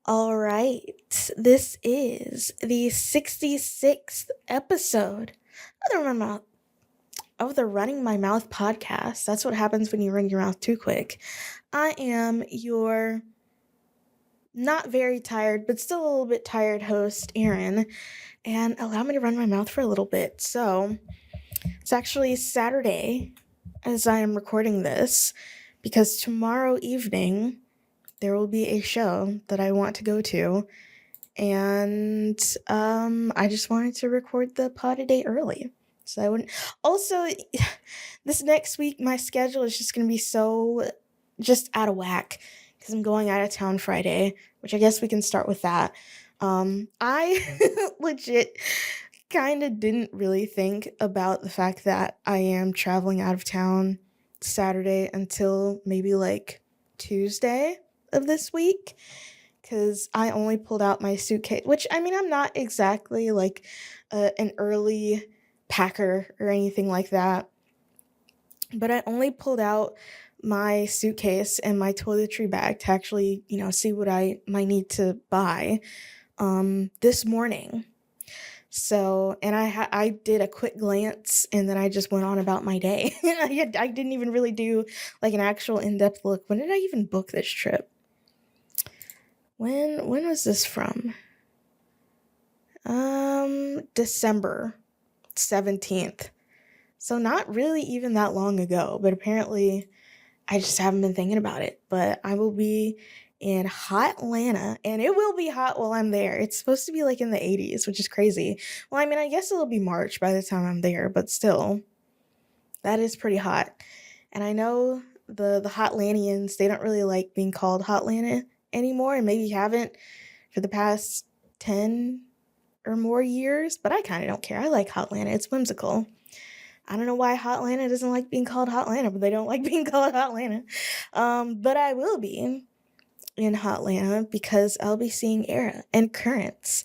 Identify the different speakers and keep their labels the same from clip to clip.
Speaker 1: All right. This is the 66th episode of the Running My Mouth podcast. That's what happens when you run your mouth too quick. I am your not very tired, but still a little bit tired host, Erin, and allow me to run my mouth for a little bit. So, it's actually Saturday as I am recording this because tomorrow evening there will be a show that I want to go to. And I just wanted to record the pod a day early. So I wouldn't. Also, this next week, my schedule is just going to be so just out of whack because I'm going out of town Friday, which I guess we can start with that. I legit kind of didn't really think about the fact that I am traveling out of town Saturday until maybe like Tuesday of this week, because I only pulled out my suitcase, which I mean, I'm not exactly like an early packer or anything like that, but I only pulled out my suitcase and my toiletry bag to actually, see what I might need to buy this morning. So, and I did a quick glance and then I just went on about my day. I didn't even really do like an actual in-depth look. When did I even book this trip? When was this from? December 17th. So not really even that long ago, but apparently I just haven't been thinking about it. But I will be in hot Atlanta, and it will be hot while I'm there. It's supposed to be like in the 80s, which is crazy. Well, I mean, I guess it'll be March by the time I'm there, but still, that is pretty hot. And I know the Hotlandians, they don't really like being called Hotlanta anymore, and maybe haven't for the past 10 or more years, but I kind of don't care. I like Hotlanta. It's whimsical. I don't know why Hotlanta doesn't like being called Hotlanta, but they don't like being called Hotlanta. But I will be in Hotlanta because I'll be seeing Erra and Currents.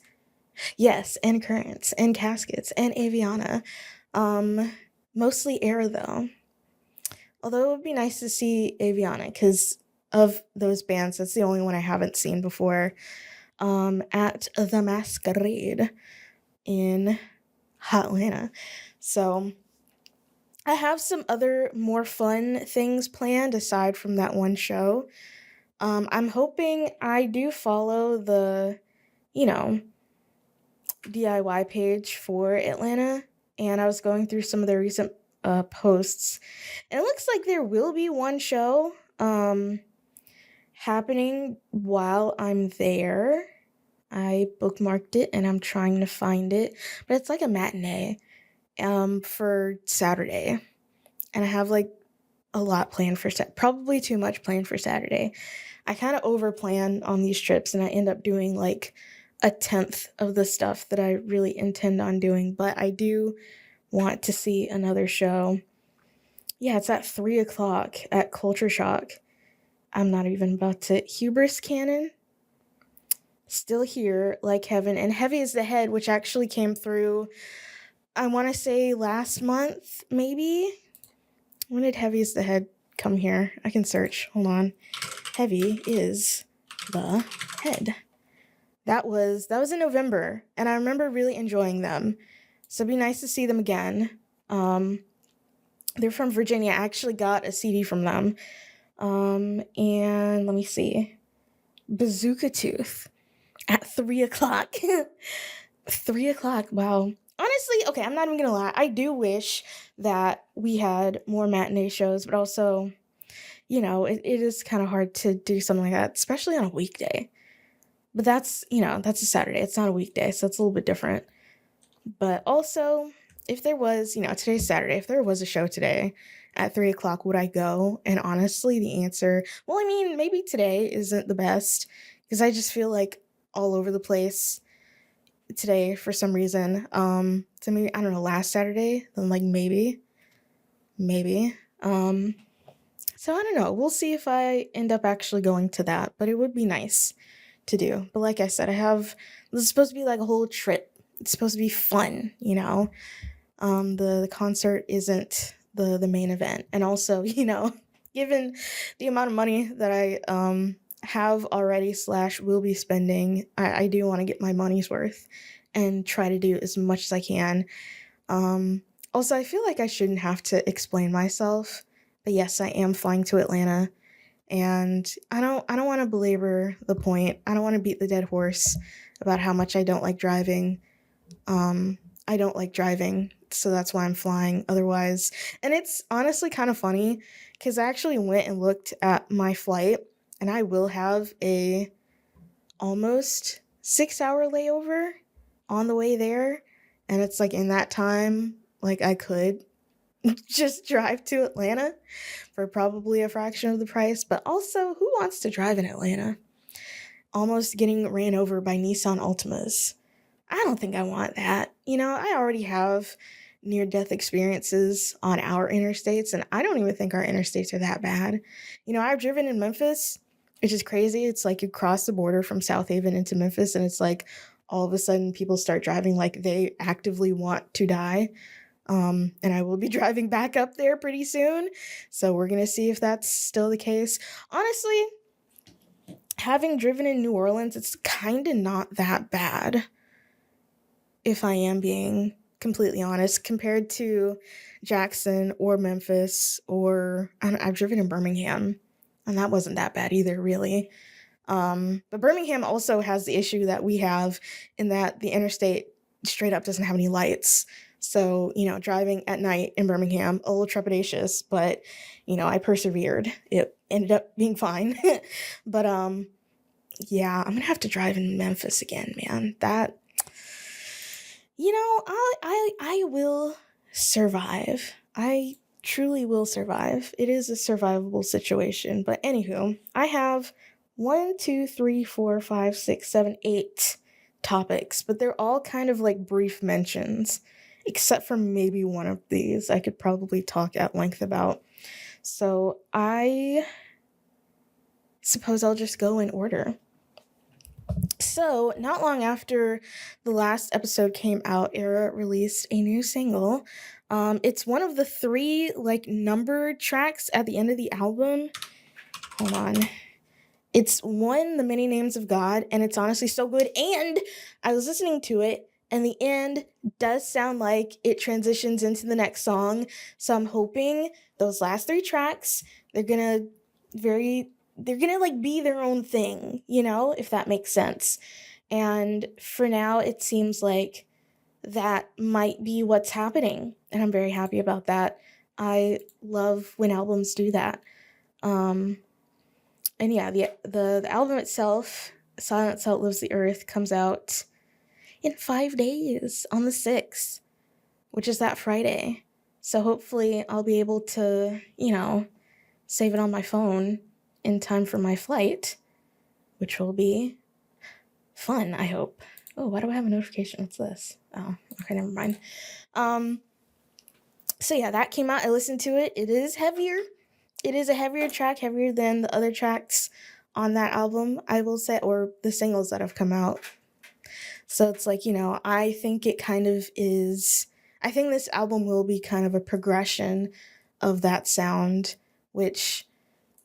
Speaker 1: Yes, and Currents and Caskets and Aviana. Mostly Erra though. Although it would be nice to see Aviana because of those bands, that's the only one I haven't seen before. At the Masquerade in Hotlanta. So I have some other more fun things planned aside from that one show. I'm hoping I do follow the, DIY page for Atlanta, and I was going through some of their recent posts, and it looks like there will be one show happening while I'm there. I bookmarked it and I'm trying to find it, but it's like a matinee for Saturday, and I have like a lot planned for probably too much planned for Saturday. I kind of over plan on these trips and I end up doing like a tenth of the stuff that I really intend on doing, but I do want to see another show. Yeah, it's at 3:00 at Culture Shock. I'm not even about to. Hubris Cannon, still here like heaven, and Heavy is the Head, which actually came through, I want to say last month, maybe. When did Heavy is the Head come here? I can search. Hold on. Heavy is the Head. That was in November, and I remember really enjoying them. So it'd be nice to see them again. They're from Virginia. I actually got a CD from them. And let me see. Bazooka Tooth at 3:00. 3:00. Wow. Honestly, okay, I'm not even gonna lie. I do wish that we had more matinee shows, but also, it is kind of hard to do something like that, especially on a weekday. But that's a Saturday. It's not a weekday, so it's a little bit different. But also, if there was, today's Saturday, if there was a show today at 3:00, would I go? And honestly, the answer, well, I mean, maybe today isn't the best because I just feel like all over the place today for some reason. So maybe, I don't know, last Saturday, then like maybe. So I don't know. We'll see if I end up actually going to that, but it would be nice to do. But like I said, this is supposed to be like a whole trip. It's supposed to be fun, the concert isn't the main event. And also, given the amount of money that I have already / will be spending, I do want to get my money's worth and try to do as much as I can. Um, Also, I feel like I shouldn't have to explain myself, but yes, I am flying to Atlanta, and I don't want to belabor the point. I don't want to beat the dead horse about how much I don't like driving. I don't like driving, so that's why I'm flying. Otherwise, and it's honestly kind of funny because I actually went and looked at my flight, and I will have a almost 6 hour layover on the way there, and it's like in that time, like I could just drive to Atlanta for probably a fraction of the price. But also, who wants to drive in Atlanta? Almost getting ran over by Nissan Altimas. I don't think I want that. I already have near death experiences on our interstates, and I don't even think our interstates are that bad. I've driven in Memphis, which is crazy. It's like you cross the border from South Haven into Memphis, and it's like all of a sudden people start driving like they actively want to die. And I will be driving back up there pretty soon. So we're going to see if that's still the case. Honestly, having driven in New Orleans, it's kind of not that bad, if I am being completely honest, compared to Jackson or Memphis, or I've driven in Birmingham, and that wasn't that bad either, really. But Birmingham also has the issue that we have in that the interstate straight up doesn't have any lights. So, driving at night in Birmingham, a little trepidatious, but, I persevered. It ended up being fine. But, yeah, I'm going to have to drive in Memphis again, man. That, I will survive. I truly will survive. It is a survivable situation. But anywho, I have 1, 2, 3, 4, 5, 6, 7, 8 topics, but they're all kind of like brief mentions, except for maybe one of these I could probably talk at length about. So I suppose I'll just go in order. So, not long after the last episode came out, Erra released a new single. It's one of the 3 like numbered tracks at the end of the album. Hold on. It's one, The Many Names of God, and it's honestly so good. And I was listening to it, and the end does sound like it transitions into the next song. So I'm hoping those last 3 tracks, they're gonna like be their own thing, if that makes sense. And for now, it seems like that might be what's happening, and I'm very happy about that. I love when albums do that. And yeah, the album itself, Silence Outlives the Earth, comes out in 5 days on the 6th, which is that Friday. So hopefully I'll be able to, save it on my phone in time for my flight, which will be fun, I hope. Oh, why do I have a notification? What's this? Oh, okay, never mind. So yeah, that came out. I listened to it. It is heavier. It is a heavier track, heavier than the other tracks on that album, I will say, or the singles that have come out. So it's like, I think it kind of is, I think this album will be kind of a progression of that sound, which,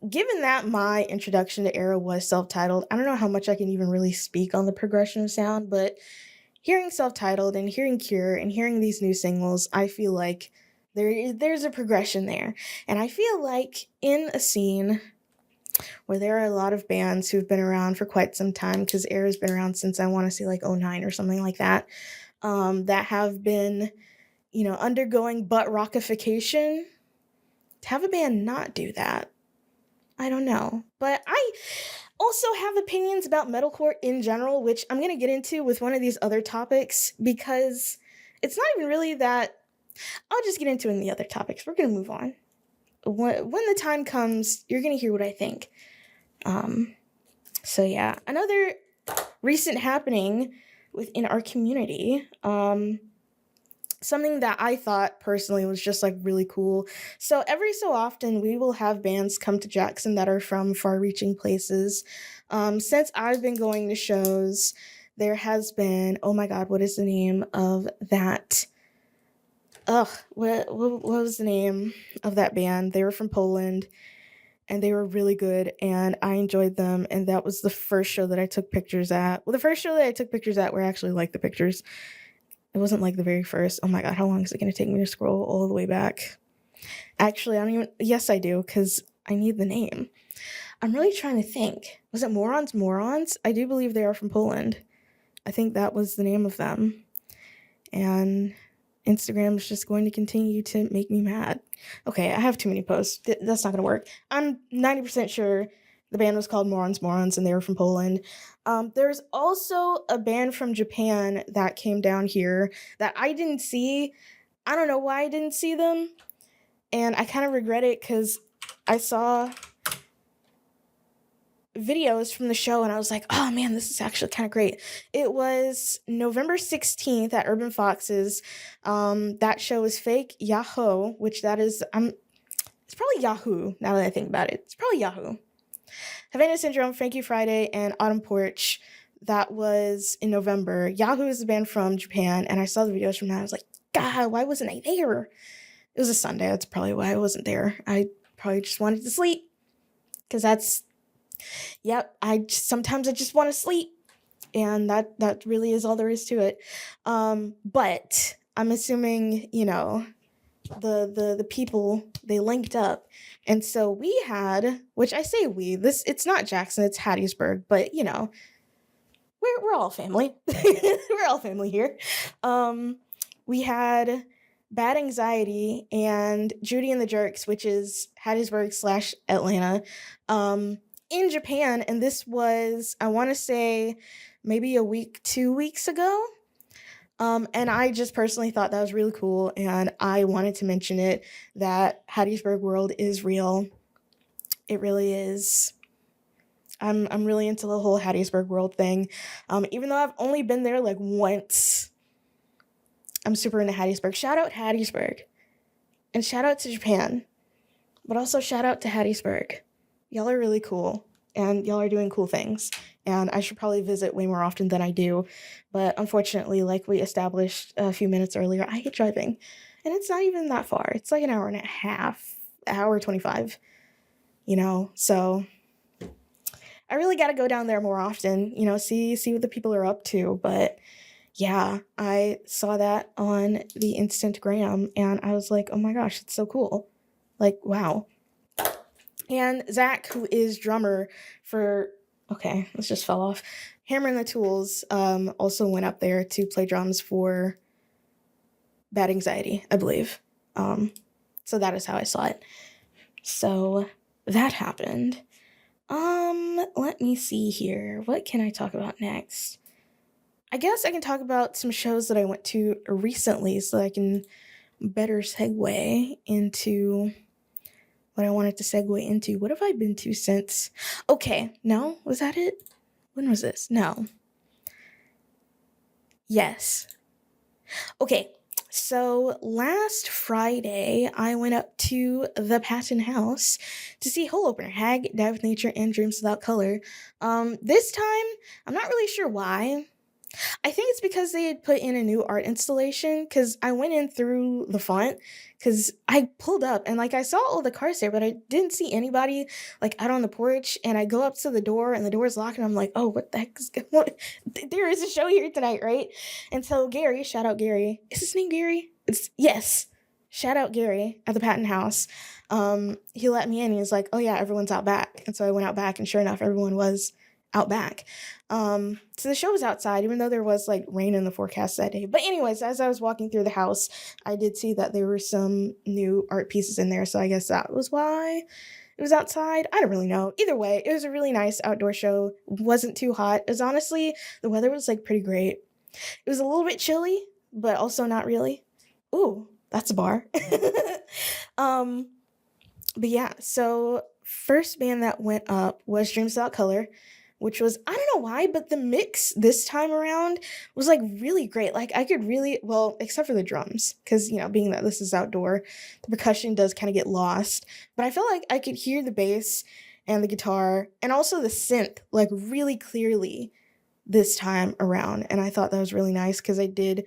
Speaker 1: given that my introduction to Erra was self-titled, I don't know how much I can even really speak on the progression of sound, but hearing self-titled and hearing Cure and hearing these new singles, I feel like there's a progression there. And I feel like in a scene where there are a lot of bands who've been around for quite some time, because Erra's been around since I want to say like 09 or something like that, that have been, undergoing butt rockification, to have a band not do that, I don't know. But I also have opinions about metalcore in general, which I'm going to get into with one of these other topics, because it's not even really that. I'll just get into it in the other topics. We're going to move on. When the time comes, you're going to hear what I think. So yeah, another recent happening within our community, something that I thought personally was just like really cool. So every so often we will have bands come to Jackson that are from far-reaching places. Since I've been going to shows, there has been, oh my God, what is the name of that? What was the name of that band? They were from Poland. and they were really good, and I enjoyed them, and that was the first show that I took pictures at. Well, the first show that I took pictures at were actually like the pictures. It wasn't like the very first. Oh my god, how long is it going to take me to scroll all the way back? Actually, I don't even. Yes, I do, because I need the name. I'm really trying to think. Was it Morons Morons? I do believe they are from Poland. I think that was the name of them. And Instagram is just going to continue to make me mad. Okay, I have too many posts. That's not going to work. I'm 90% sure the band was called Morons Morons and they were from Poland. There's also a band from Japan that came down here that I didn't see. I don't know why I didn't see them. And I kind of regret it because I saw videos from the show and I was like, oh man, this is actually kind of great. It was November 16th at Urban Foxes. That show is Fake Yahoo, which that is, it's probably Yahoo now that I think about it. It's probably Yahoo. Havana Syndrome, Frankie Friday, and Autumn Porch. That was in November. Yahoo is the band from Japan, and I saw the videos from that. I was like, God, why wasn't I there? It was a Sunday. That's probably why I wasn't there. I probably just wanted to sleep. Because that's, sometimes I just want to sleep. And that really is all there is to it. But I'm assuming, the people, they linked up. And so we had, which I say it's not Jackson, it's Hattiesburg, but we're all family. We're all family here. We had Bad Anxiety and Judy and the Jerks, which is Hattiesburg / Atlanta, in Japan. And this was, I want to say, maybe 2 weeks ago. And I just personally thought that was really cool, and I wanted to mention it, that Hattiesburg world is real. It really is. I'm really into the whole Hattiesburg world thing. Even though I've only been there like once, I'm super into Hattiesburg. Shout out Hattiesburg. And shout out to Japan. But also shout out to Hattiesburg. Y'all are really cool. And y'all are doing cool things. And I should probably visit way more often than I do. But unfortunately, like we established a few minutes earlier, I hate driving. And it's not even that far. It's like an hour and a half, hour 25. So I really got to go down there more often, see what the people are up to. But yeah, I saw that on the Instagram and I was like, oh my gosh, it's so cool. Like, wow. And Zach, who is drummer for, okay, let's just fell off, Hammer and the Tools, also went up there to play drums for Bad Anxiety, I believe. So that is how I saw it. So that happened. Let me see here. What can I talk about next? I guess I can talk about some shows that I went to recently so that I can better segue into what I wanted to segue into. What have I been to since? Okay, no? Was that it? When was this? No. Yes. Okay, so last Friday, I went up to the Patton House to see Hole Opener, Hag, Dive with Nature, and Dreams Without Color. This time, I'm not really sure why. I think it's because they had put in a new art installation, because I went in through the front, because I pulled up, and, I saw all the cars there, but I didn't see anybody, out on the porch, and I go up to the door, and the door's locked, and I'm like, oh, what the heck is going on? There is a show here tonight, right? And so Gary, shout out Gary. Is his name Gary? Yes. Shout out Gary at the Patton House. He let me in, he was like, oh yeah, everyone's out back. And so I went out back, and sure enough, everyone was out back. So the show was outside, even though there was rain in the forecast that day. But anyways, as I was walking through the house, I did see that there were some new art pieces in there. So I guess that was why it was outside. I don't really know. Either way, it was a really nice outdoor show. It wasn't too hot. It was honestly, the weather was pretty great. It was a little bit chilly, but also not really. Ooh, that's a bar. But yeah, so first band that went up was Dreams Without Color, which was, I don't know why, but the mix this time around was really great. I could really, well, except for the drums, because, being that this is outdoor, the percussion does kind of get lost. But I feel like I could hear the bass and the guitar and also the synth really clearly this time around. And I thought that was really nice because I did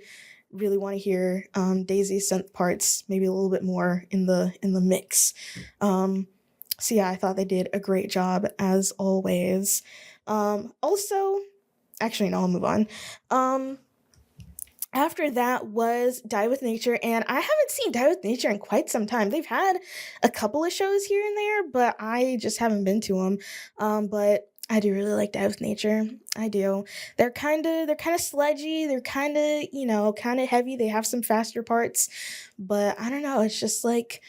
Speaker 1: really want to hear Daisy's synth parts maybe a little bit more in the mix. So yeah, I thought they did a great job as always. Also, actually, no, I'll move on. After that was Die with Nature, and I haven't seen Die with Nature in quite some time. They've had a couple of shows here and there, but I just haven't been to them. But I do really like Die with Nature. I do. They're kind of sludgy. They're kind of heavy. They have some faster parts, but I don't know. It's just like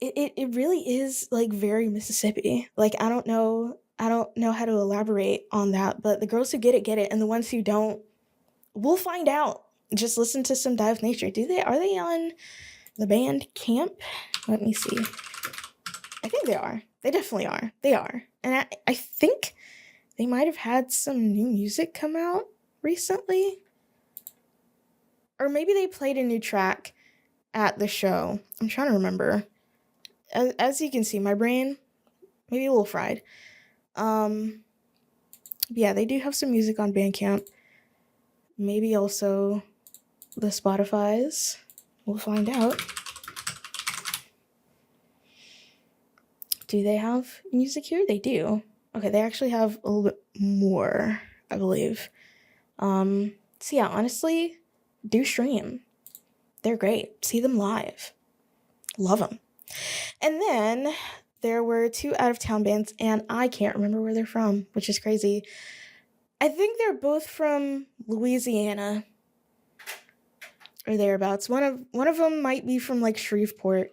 Speaker 1: it really is like very Mississippi. Like I don't know how to elaborate on that, but the girls who get it, and the ones who don't, we'll find out. Just listen to some Die with Nature. Are they on the band Camp? Let me see. I think they are. They definitely are. They are. And I think they might have had some new music come out recently. Or maybe they played a new track at the show. I'm trying to remember. As you can see, my brain maybe a little fried. Yeah, they do have some music on Bandcamp. Maybe also the Spotify's. We'll find out. Do they have music here? They do. Okay, they actually have a little bit more, I believe. So yeah, honestly, do stream. They're great. See them live. Love them. And then there were 2 out-of-town bands, and I can't remember where they're from, which is crazy. I think they're both from Louisiana or thereabouts. One of them might be from like Shreveport.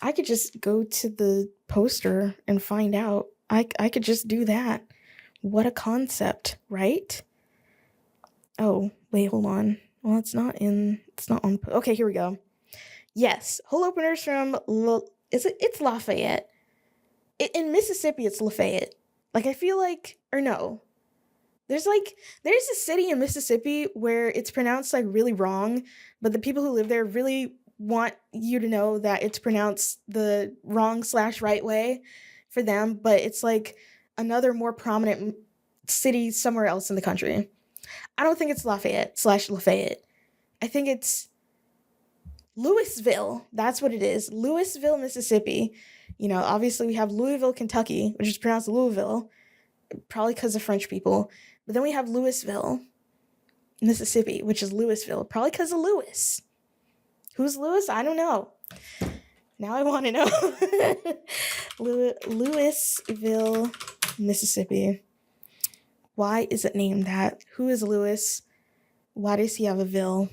Speaker 1: I could just go to the poster and find out. I could just do that. What a concept, right? Oh, wait, hold on. Well, it's not on. Okay, here we go. Yes, hole openers from it's Lafayette. In Mississippi, it's Lafayette. Like I feel like, or no, there's a city in Mississippi where it's pronounced like really wrong, but the people who live there really want you to know that it's pronounced the wrong/right way for them, but it's like another more prominent city somewhere else in the country. I don't think it's Lafayette/Lafayette. I think it's Louisville. That's what it is. Louisville, Mississippi. Obviously we have Louisville, Kentucky, which is pronounced Louisville, probably because of French people. But then we have Louisville, Mississippi, which is Louisville, probably because of Lewis. Who's Lewis? I don't know. Now I want to know. Louisville, Mississippi. Why is it named that? Who is Lewis? Why does he have a ville?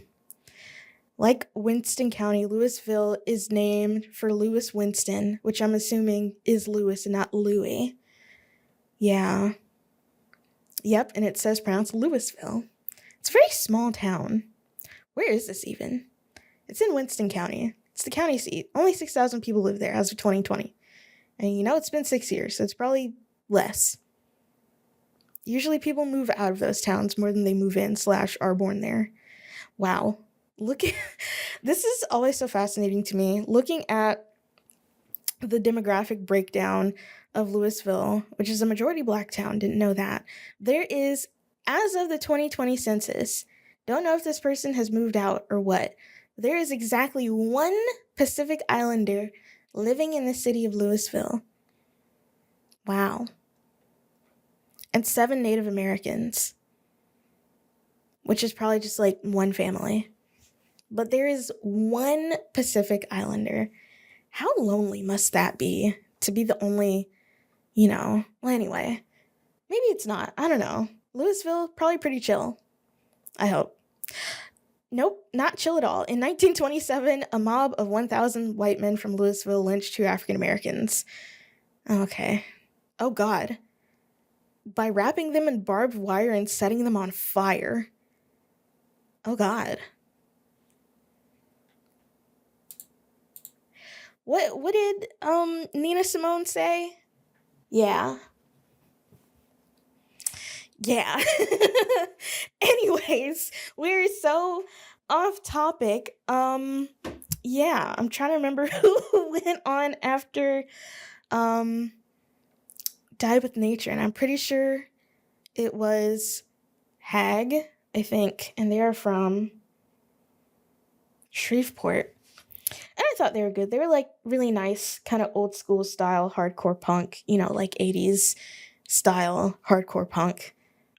Speaker 1: Like Winston County, Louisville is named for Lewis Winston, which I'm assuming is Lewis and not Louis. Yeah. Yep, and it says pronounced Louisville. It's a very small town. Where is this even? It's in Winston County. It's the county seat. Only 6,000 people live there as of 2020. And it's been 6 years, so it's probably less. Usually people move out of those towns more than they move in / are born there. Wow. This is always so fascinating to me. Looking at the demographic breakdown of Louisville, which is a majority Black town, didn't know that. There is, as of the 2020 census, don't know if this person has moved out or what, there is exactly 1 Pacific Islander living in the city of Louisville. Wow. And 7 Native Americans, which is probably just like 1 family. But there is 1 Pacific Islander. How lonely must that be to be the only, well, anyway, maybe it's not. I don't know. Louisville, probably pretty chill. I hope. Nope, not chill at all. In 1927, a mob of 1,000 white men from Louisville lynched 2 African Americans. Okay. Oh, God. By wrapping them in barbed wire and setting them on fire. Oh, God. What did Nina Simone say? Yeah. Anyways, we're so off topic. Yeah, I'm trying to remember who went on after Die with Nature, and I'm pretty sure it was Hag, I think, and they are from Shreveport. And I thought they were good. They were like really nice, kind of old school style hardcore punk, like 80s style hardcore punk,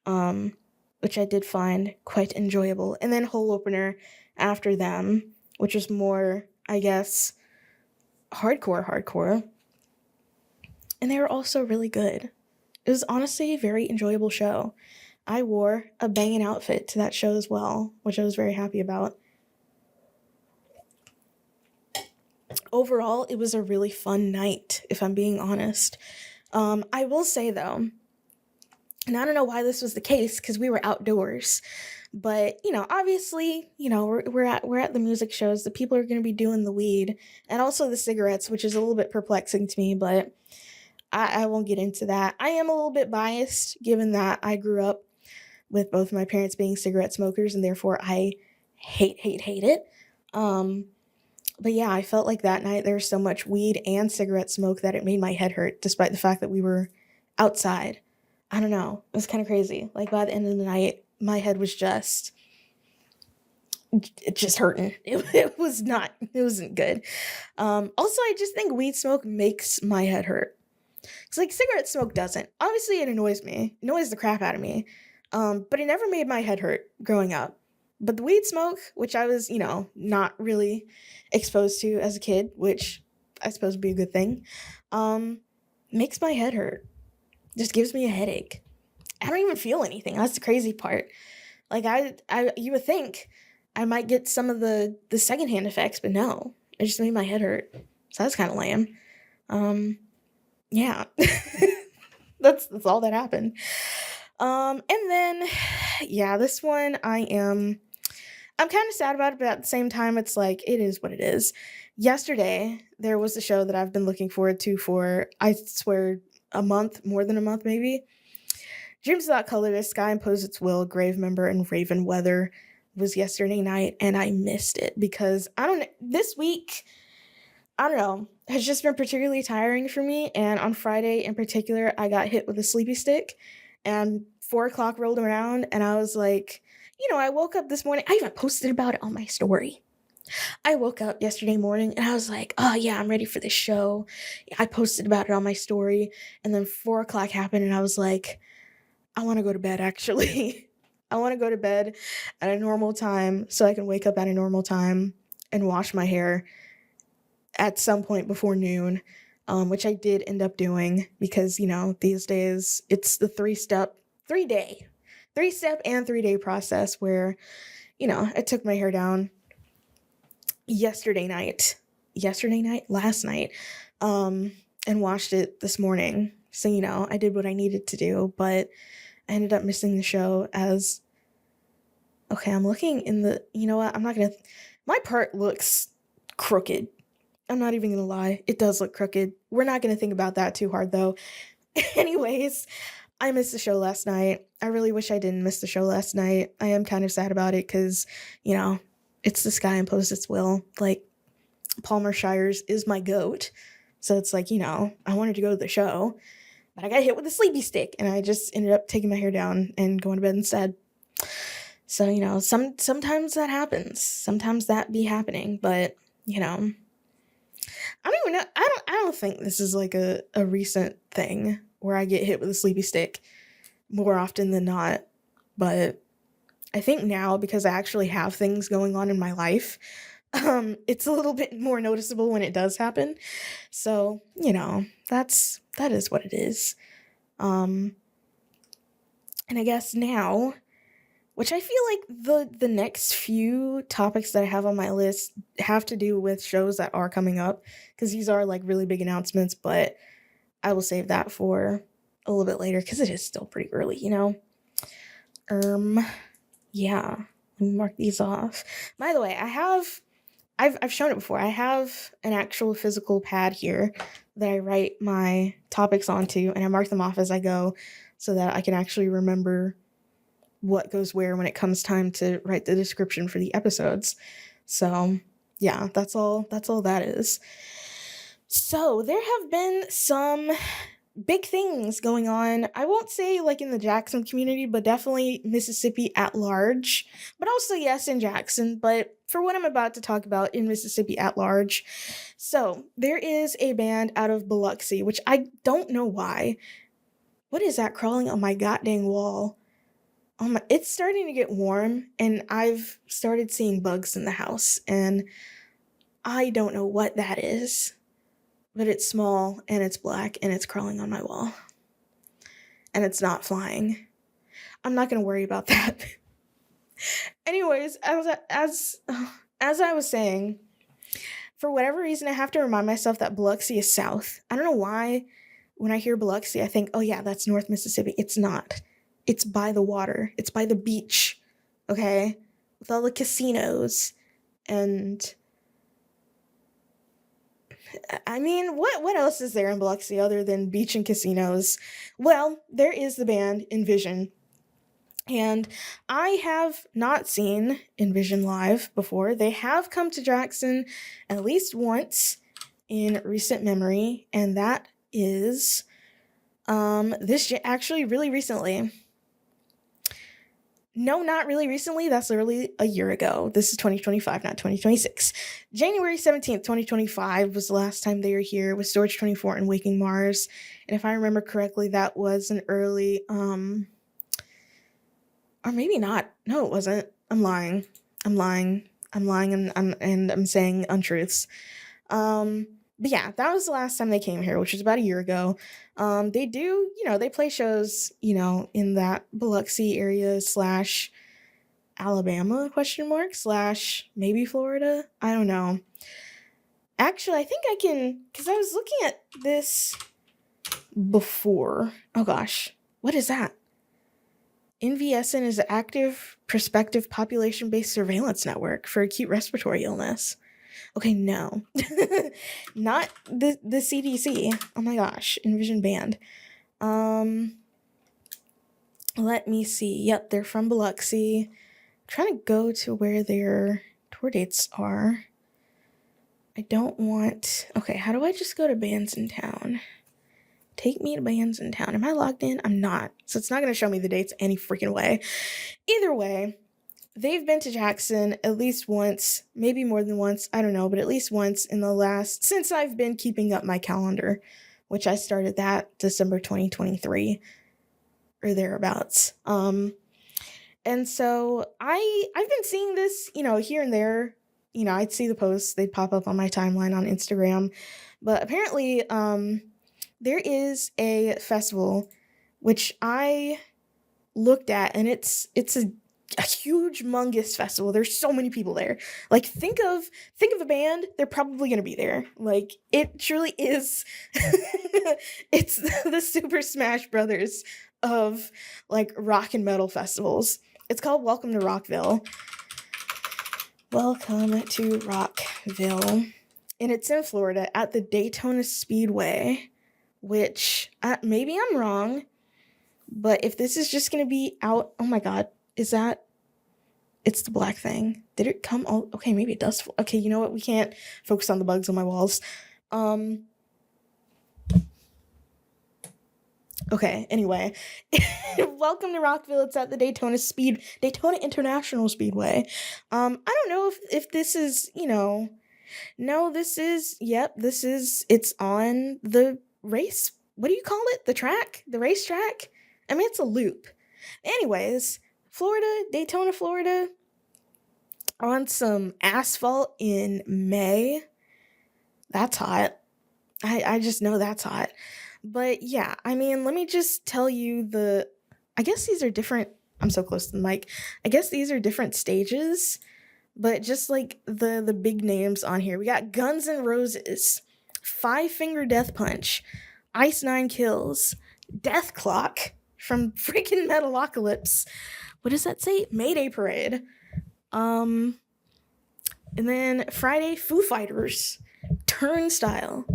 Speaker 1: um, which I did find quite enjoyable. And then Hole Opener after them, which was more, I guess, hardcore. And they were also really good. It was honestly a very enjoyable show. I wore a banging outfit to that show as well, which I was very happy about. Overall, it was a really fun night, if I'm being honest. I will say, though, and I don't know why this was the case, because we were outdoors, but, obviously, we're at the music shows. The people are going to be doing the weed and also the cigarettes, which is a little bit perplexing to me, but I won't get into that. I am a little bit biased, given that I grew up with both my parents being cigarette smokers, and therefore I hate it. But yeah, I felt like that night there was so much weed and cigarette smoke that it made my head hurt, despite the fact that we were outside. I don't know. It was kind of crazy. Like, by the end of the night, my head was just hurting. It wasn't good. Also, I just think weed smoke makes my head hurt. It's like cigarette smoke doesn't. Obviously, it annoys me. It annoys the crap out of me. But it never made my head hurt growing up. But the weed smoke, which I was, not really exposed to as a kid, which I suppose would be a good thing, makes my head hurt. Just gives me a headache. I don't even feel anything. That's the crazy part. Like, you would think I might get some of the secondhand effects, but no. It just made my head hurt. So that's kind of lame. Yeah. That's all that happened. And then, yeah, this one I'm kind of sad about it, but at the same time, it's like, it is what it is. Yesterday, there was a show that I've been looking forward to for, I swear, more than a month, maybe. Dreams Without Color, Sky Impose Its Will, Gravemember, and Raven Weather was yesterday night, and I missed it because, this week, I don't know, has just been particularly tiring for me, and on Friday in particular, I got hit with a sleepy stick, and 4 o'clock rolled around, and I was like, I woke up this morning, I even posted about it on my story. I woke up yesterday morning, and I was like, oh yeah, I'm ready for this show. I posted about it on my story, and then 4 o'clock happened, and I was like, I want to go to bed, actually. I want to go to bed at a normal time so I can wake up at a normal time and wash my hair at some point before noon, which I did end up doing because, these days it's the 3-step and 3-day process where, I took my hair down last night, and washed it this morning. So, I did what I needed to do, but I ended up missing the show as, okay, I'm looking in the, my part looks crooked. I'm not even gonna lie. It does look crooked. We're not gonna think about that too hard, though. Anyways, I missed the show last night. I really wish I didn't miss the show last night. I am kind of sad about it because, it's the Sky Imposed Its Will. Like, Palmer Shires is my goat. So it's like, I wanted to go to the show, but I got hit with a sleepy stick, and I just ended up taking my hair down and going to bed instead. So, sometimes that happens. Sometimes that be happening, but, I don't even know. I don't think this is like a recent thing where I get hit with a sleepy stick more often than not. But I think now, because I actually have things going on in my life, it's a little bit more noticeable when it does happen. So, that is what it is. And I guess now, which I feel like the next few topics that I have on my list have to do with shows that are coming up, because these are like really big announcements, but I will save that for a little bit later because it is still pretty early, Yeah, let me mark these off. By the way, I've shown it before. I have an actual physical pad here that I write my topics onto, and I mark them off as I go so that I can actually remember what goes where when it comes time to write the description for the episodes. So, yeah, that's all that is. So, there have been some big things going on. I won't say like in the Jackson community, but definitely Mississippi at large. But also, yes, in Jackson. But for what I'm about to talk about in Mississippi at large. So, there is a band out of Biloxi, which I don't know why. What is that crawling on my goddamn wall? Oh my, it's starting to get warm, and I've started seeing bugs in the house, and I don't know what that is, but it's small, and it's black, and it's crawling on my wall, and it's not flying. I'm not going to worry about that. Anyways, as I was saying, for whatever reason, I have to remind myself that Biloxi is south. I don't know why when I hear Biloxi, I think, oh yeah, that's North Mississippi. It's not. It's by the water. It's by the beach, okay? With all the casinos. And I mean, what else is there in Biloxi other than beach and casinos? Well, there is the band Envision. And I have not seen Envision live before. They have come to Jackson at least once in recent memory, and that is actually really recently. No, not really recently. That's literally a year ago. This is 2025, not 2026. January 17th, 2025 was the last time they were here with Storage 24 and Waking Mars. And if I remember correctly, that was an early, or maybe not. No, it wasn't. I'm lying, and I'm saying untruths. But yeah, that was the last time they came here, which was about a year ago. They do, they play shows, in that Biloxi area / Alabama / maybe Florida. I don't know. Actually, I think I can, because I was looking at this before. Oh gosh, what is that? NVSN is an active prospective population-based surveillance network for acute respiratory illness. Okay, no. Not the CDC. Oh my gosh, Envision Band. Let me see. Yep, they're from Biloxi. I'm trying to go to where their tour dates are. I don't want... Okay, how do I just go to bands in town? Take me to bands in town. Am I logged in? I'm not. So it's not going to show me the dates any freaking way. Either way, they've been to Jackson at least once, maybe more than once, I don't know, but at least once since I've been keeping up my calendar, which I started that December 2023 or thereabouts. And so I've been seeing this, here and there. I'd see the posts, they'd pop up on my timeline on Instagram. But apparently, there is a festival which I looked at, and it's a huge, humongous festival. There's so many people there. Like, think of a band, they're probably gonna be there. Like, it truly is. It's the Super Smash Brothers of like rock and metal festivals. It's called Welcome to Rockville. Welcome to Rockville. And it's in Florida at the Daytona Speedway, which maybe I'm wrong, but if this is just going to be out, oh my God, it's the black thing. Did it come all, okay, maybe it does. Okay, you know what? We can't focus on the bugs on my walls. Okay, anyway, welcome to Rockville. It's at the Daytona International Speedway. I don't know if this is, no, it's on the race. What do you call it? The racetrack? I mean, it's a loop. Anyways, Daytona, Florida, on some asphalt in May. That's hot. I just know that's hot. But yeah, I mean, let me just tell you I guess these are different. I'm so close to the mic. I guess these are different stages, but just like the big names on here. We got Guns N' Roses, Five Finger Death Punch, Ice Nine Kills, Death Clock from freaking Metalocalypse. What does that say? Mayday Parade. And then Friday, Foo Fighters, Turnstile.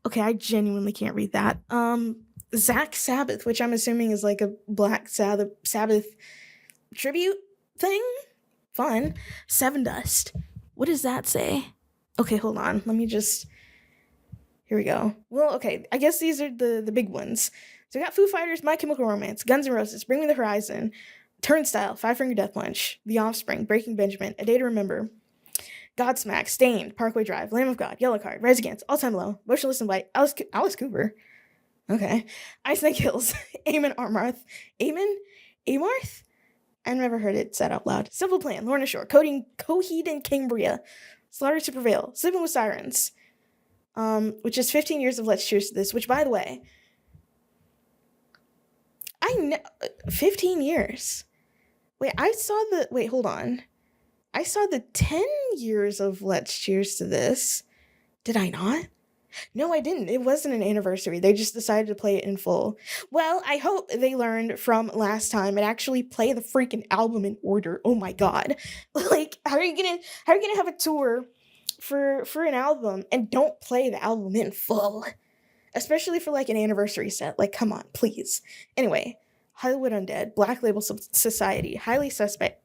Speaker 1: Okay, I genuinely can't read that. Zach Sabbath, which I'm assuming is like a Black Sabbath tribute thing. Fun. Seven Dust. What does that say? Okay, hold on. Let me just... Here we go. Well, okay, I guess these are the big ones. So we got Foo Fighters, My Chemical Romance, Guns N' Roses, Bring Me the Horizon, Turnstile, Five Finger Death Punch, The Offspring, Breaking Benjamin, A Day to Remember, Godsmack, Stained, Parkway Drive, Lamb of God, Yellow Card, Rise Against, All Time Low, Motionless in White, Alice Cooper. Okay. Ice Snake Hills, Amon Amarth. Amarth? I never heard it said out loud. Simple Plan, Lorna Shore, Coheed and Cambria, Slaughter to Prevail, Sleeping with Sirens, which is 15 years of Let's Cheers to This, which, by the way, 15 years. Wait, hold on. I saw the 10 years of Let's Cheers to This. Did I not? No, I didn't. It wasn't an anniversary. They just decided to play it in full. Well, I hope they learned from last time and actually play the freaking album in order. Oh my god. Like, how are you gonna have a tour for an album and don't play the album in full? Especially for like an anniversary set. Like, come on, please. Anyway, Hollywood Undead, Black Label Society, Highly Suspect,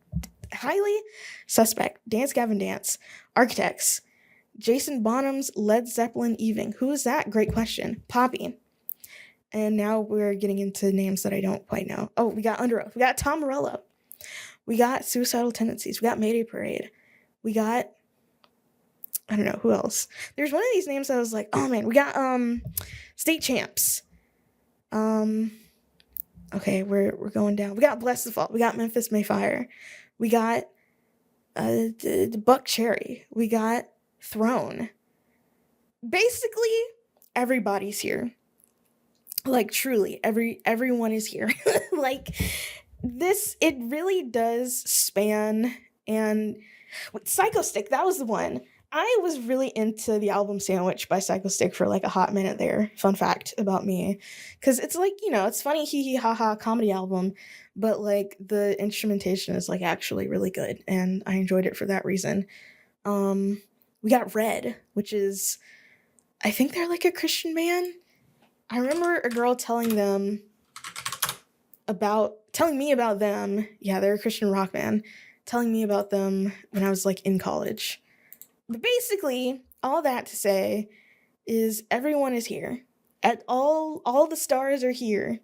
Speaker 1: Dance Gavin Dance, Architects, Jason Bonham's Led Zeppelin Evening. Who is that? Great question. Poppy. And now we're getting into names that I don't quite know. Oh, we got Under Oath. We got Tom Morello. We got Suicidal Tendencies. We got Mayday Parade. We got, I don't know, who else? There's one of these names that I was like, oh man, we got State Champs. Okay, we're going down. We got Bless the Fall. We got Memphis Mayfire. We got Buck Cherry. We got Throne. Basically, everybody's here. Like, truly, everyone is here. Like, this, it really does span. And Psychostick, that was the one. I was really into the album Sandwich by Psychostick for like a hot minute there. Fun fact about me. Because it's like, it's funny, hee hee ha ha comedy album, but like the instrumentation is like actually really good. And I enjoyed it for that reason. We got Red, which is, I think they're like a Christian band. I remember a girl telling me about them. Yeah, they're a Christian rock band. Telling me about them when I was like in college. But basically, all that to say is everyone is here. All the stars are here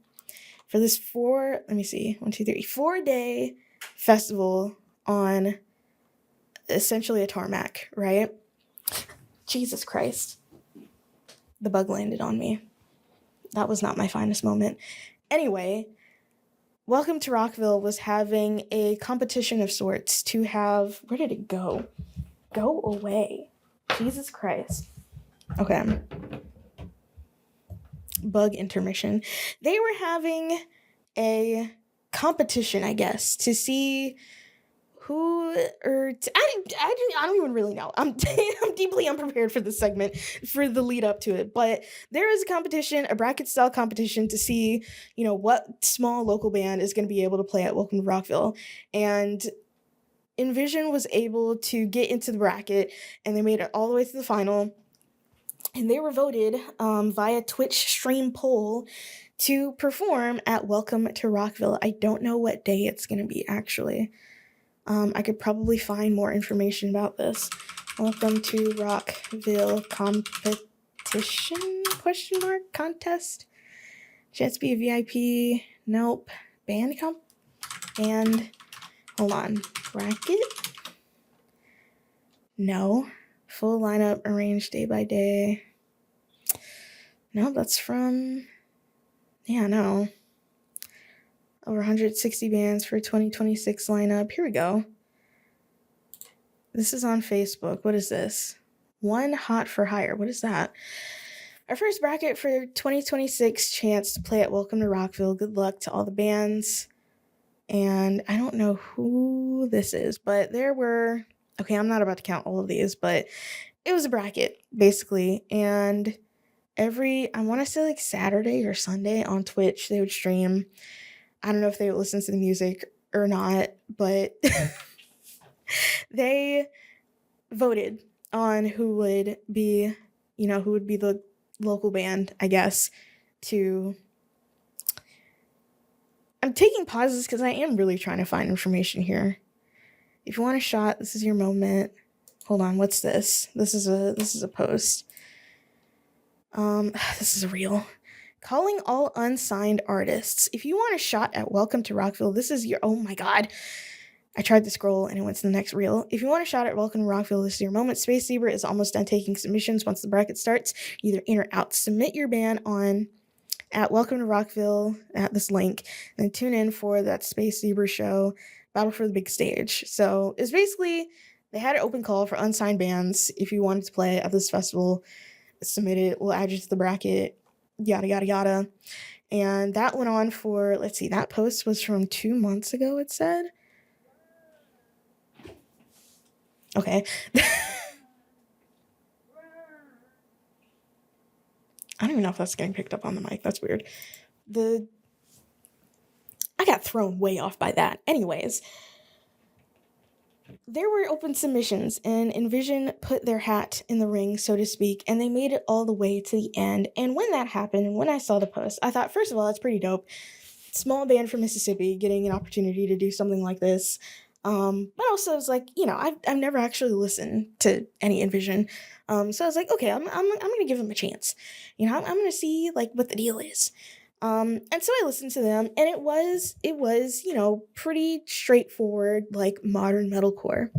Speaker 1: for this 4-day festival on essentially a tarmac, right? Jesus Christ. The bug landed on me. That was not my finest moment. Anyway, Welcome to Rockville was having a competition of sorts to have... Where did it go? Go away. Jesus Christ. Okay. Bug intermission. They were having a competition, I guess, to see who, or I don't even really know. I'm deeply unprepared for this segment, for the lead up to it. But there is a competition, a bracket style competition to see, what small local band is going to be able to play at Welcome to Rockville. And Envision was able to get into the bracket, and they made it all the way to the final. And they were voted via Twitch stream poll to perform at Welcome to Rockville. I don't know what day it's going to be, actually. I could probably find more information about this. Welcome to Rockville competition? ? Contest? Chance to be a VIP? Nope. Band hold on. Bracket? No. Full lineup arranged day by day. No, that's from... Yeah, no. Over 160 bands for 2026 lineup. Here we go. This is on Facebook. What is this? One Hot for Hire. What is that? Our first bracket for 2026 chance to play at Welcome to Rockville. Good luck to all the bands. And I don't know who this is, but there were... Okay, I'm not about to count all of these, but it was a bracket, basically. And I want to say like Saturday or Sunday on Twitch, they would stream. I don't know if they would listen to the music or not, but they voted on who would be the local band, I guess, I'm taking pauses because I am really trying to find information here. If you want a shot, this is your moment. Hold on, what's this? This is a post. This is real. Calling all unsigned artists. If you want a shot at Welcome to Rockville, this is your. Oh my god. I tried to scroll and it went to the next reel. If you want a shot at Welcome to Rockville, this is your moment. Space Zebra is almost done taking submissions. Once the bracket starts, either in or out. Submit your band on at Welcome to Rockville at this link, and then tune in for that Space Zebra show, Battle for the Big Stage. So it's basically they had an open call for unsigned bands. If you wanted to play at this festival, submit it. We'll add you to the bracket. Yada yada yada. And that went on for, let's see, that post was from 2 months ago, it said. Okay. I don't even know if that's getting picked up on the mic. That's weird. I got thrown way off by that. Anyways, there were open submissions, and Envision put their hat in the ring, so to speak, and they made it all the way to the end. And when that happened, and when I saw the post, I thought, first of all, that's pretty dope. Small band from Mississippi getting an opportunity to do something like this. But also, it's like, I've never actually listened to any Envision. So I was like, okay, I'm gonna give them a chance. I'm gonna see like what the deal is. And so I listened to them, and it was pretty straightforward, like modern metalcore.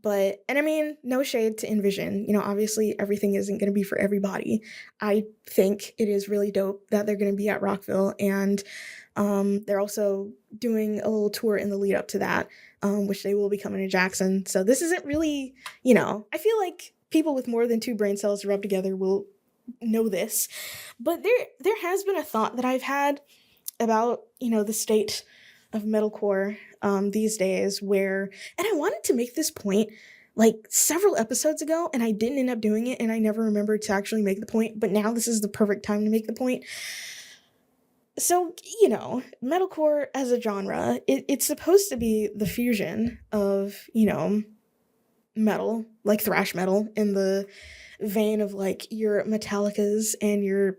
Speaker 1: And I mean, no shade to Envision. Obviously everything isn't going to be for everybody. I think it is really dope that they're going to be at Rockville, and they're also doing a little tour in the lead up to that, which they will be coming to Jackson. So this isn't really, I feel like people with more than two brain cells rubbed together will know this. But there has been a thought that I've had about, the state of metalcore these days and I wanted to make this point like several episodes ago, and I didn't end up doing it, and I never remembered to actually make the point, but now this is the perfect time to make the point. So, metalcore as a genre, it's supposed to be the fusion of, metal, like thrash metal, in the vein of like your Metallicas and your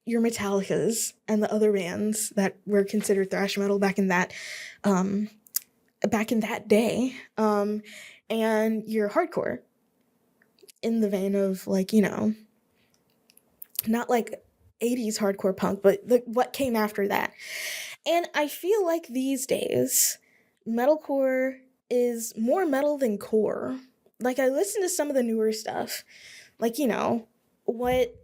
Speaker 1: Metallicas and the other bands that were considered thrash metal back in that day, and your hardcore in the vein of like, not like 80s hardcore punk, but what came after that. And I feel like these days metalcore is more metal than core. Like, I listen to some of the newer stuff, like, what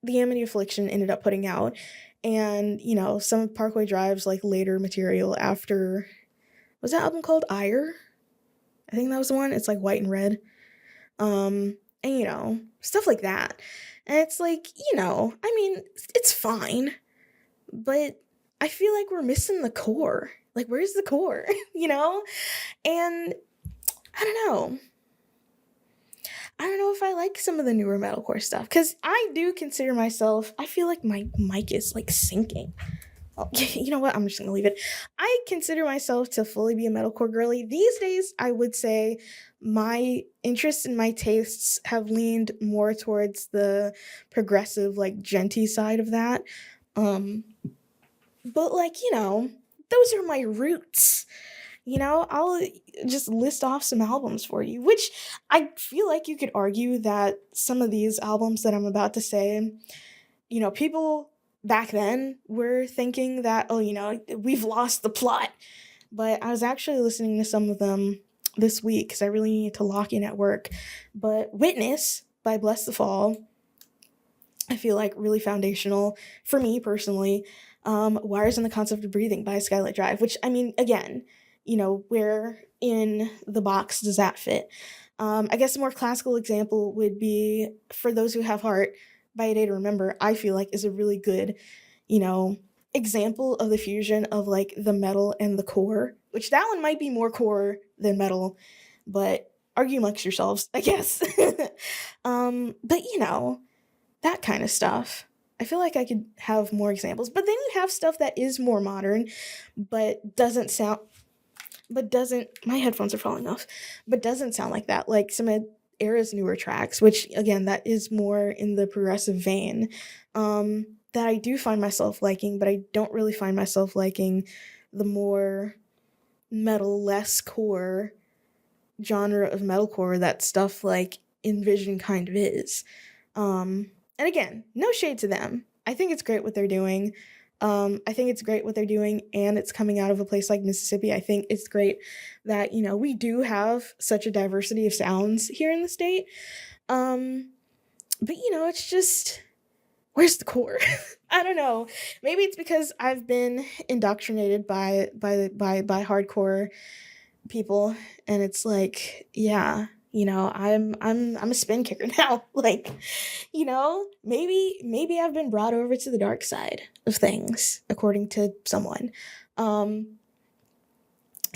Speaker 1: the Amity Affliction ended up putting out, and some of Parkway Drive's like later material after, was that album called Ire? I think that was the one. It's like white and red, and stuff like that. And it's like, I mean, it's fine, but I feel like we're missing the core. Like, where's the core? And I don't know if I like some of the newer metalcore stuff, because I do consider myself, I feel like my mic is like sinking. Oh, you know what? I'm just going to leave it. I consider myself to fully be a metalcore girly. These days, I would say my interests and my tastes have leaned more towards the progressive, like, genty side of that. But, like, those are my roots. I'll just list off some albums for you, which I feel like you could argue that some of these albums that I'm about to say, people back then were thinking that, we've lost the plot. But I was actually listening to some of them this week because I really need to lock in at work. But Witness by Bless the Fall, I feel like really foundational for me personally. Wires and the Concept of Breathing by Skylight Drive, which, I mean, again, where in the box does that fit? I guess a more classical example would be For Those Who Have Heart by A Day to Remember. I feel like is a really good, example of the fusion of like the metal and the core, which that one might be more core than metal, but argue amongst yourselves, I guess. But that kind of stuff. I feel like I could have more examples, but then you have stuff that is more modern, but doesn't, my headphones are falling off, but doesn't sound like that. Like some of Erra's newer tracks, which again, that is more in the progressive vein, that I do find myself liking, but I don't really find myself liking the more metal, less core genre of metalcore that stuff like Envision kind of is. And again, no shade to them. I think it's great what they're doing. I think it's great what they're doing, and it's coming out of a place like Mississippi. I think it's great that, we do have such a diversity of sounds here in the state. But, it's just, where's the core? I don't know. Maybe it's because I've been indoctrinated by hardcore people, and it's like, yeah, I'm a spin kicker now. Like, maybe I've been brought over to the dark side of things, according to someone. So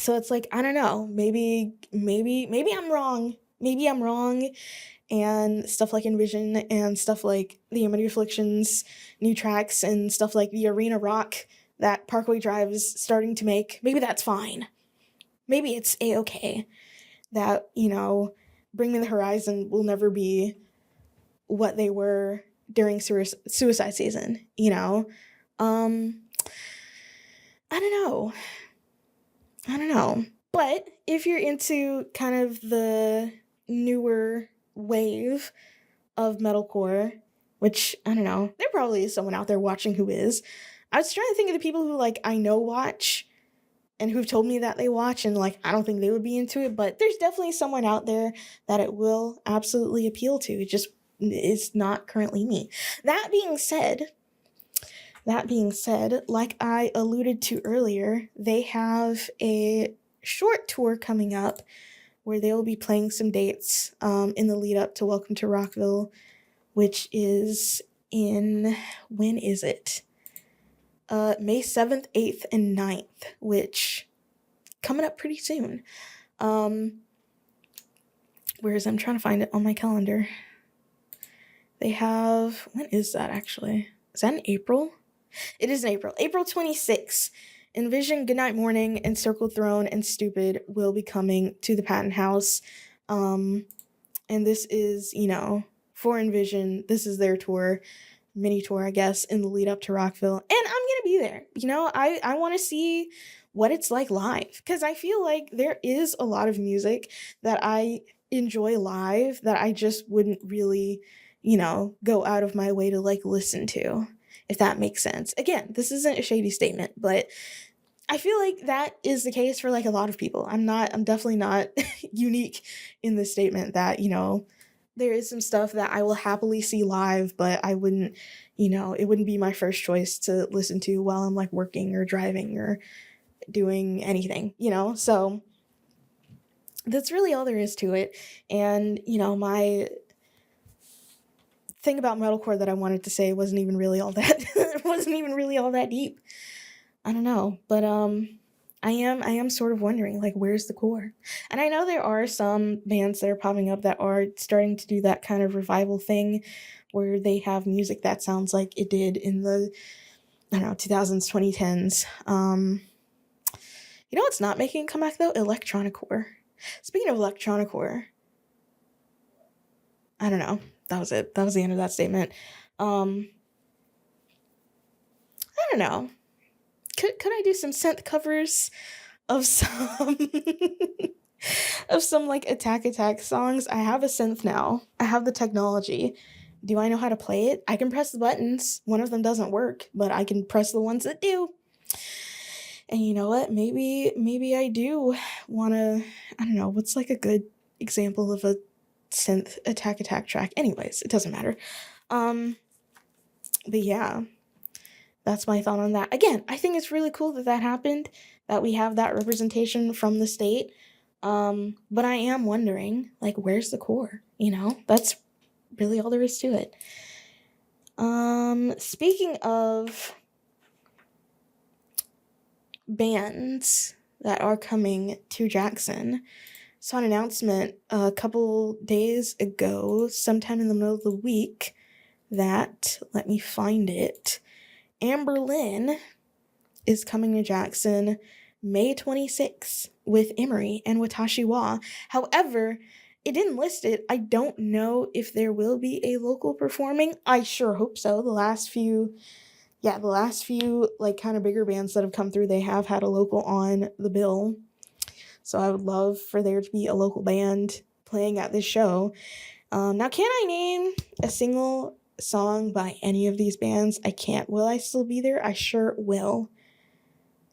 Speaker 1: it's like, I don't know, maybe I'm wrong. Maybe I'm wrong. And stuff like Envision and stuff like the Amity Afflictions new tracks and stuff like the arena rock that Parkway Drive is starting to make, maybe that's fine. Maybe it's a-okay that, Bring Me the Horizon will never be what they were during suicide season, I don't know. But if you're into kind of the newer wave of metalcore, which, I don't know, there probably is someone out there watching who is. I was trying to think of the people who, I know watch and who've told me that they watch, and, I don't think they would be into it, but there's definitely someone out there that it will absolutely appeal to. It just is not currently me. That being said, like I alluded to earlier, they have a short tour coming up where they will be playing some dates in the lead up to Welcome to Rockville, which is when is it? May 7th, 8th, and 9th, which coming up pretty soon. Whereas I'm trying to find it on my calendar. They have, when is that actually? Is that in April? It is in April. April 26th. Envision, Goodnight Morning, and Circle Throne and Stupid will be coming to the Patent House. And this is, for Envision, this is their tour, mini tour, I guess, in the lead up to Rockville. And I'm going to be there. I want to see what it's like live, because I feel like there is a lot of music that I enjoy live that I just wouldn't really, go out of my way to listen to, if that makes sense. Again, this isn't a shady statement, but I feel like that is the case for a lot of people. I'm definitely not unique in this statement that, there is some stuff that I will happily see live, but I wouldn't, it wouldn't be my first choice to listen to while I'm working or driving or doing anything, so that's really all there is to it. And, my thing about metalcore that I wanted to say wasn't even really all that deep. I don't know, but I am sort of wondering where's the core? And I know there are some bands that are popping up that are starting to do that kind of revival thing where they have music that sounds like it did in the 2000s, 2010s. What's not making a comeback though? Electronicore. Speaking of electronicore, I don't know. That was it. That was the end of that statement. I don't know. Could I do some synth covers of some of some Attack songs? I have a synth now. I have the technology. Do I know how to play it? I can press the buttons. One of them doesn't work, but I can press the ones that do. And you know what? Maybe I do want to, I don't know, what's a good example of a synth attack track? Anyways, it doesn't matter. But yeah, that's my thought on that. Again, I think it's really cool that happened, that we have that representation from the state. But I am wondering, where's the core? That's really all there is to it. Speaking of bands that are coming to Jackson, saw an announcement a couple days ago, sometime in the middle of the week, that, let me find it, Anberlin is coming to Jackson May 26th with Emery and Watashi Wa. However, it didn't list it. I don't know if there will be a local performing. I sure hope so. The last few kind of bigger bands that have come through, they have had a local on the bill. So I would love for there to be a local band playing at this show. Now, can I name a single song by any of these bands, I can't. Will I still be there? I sure will.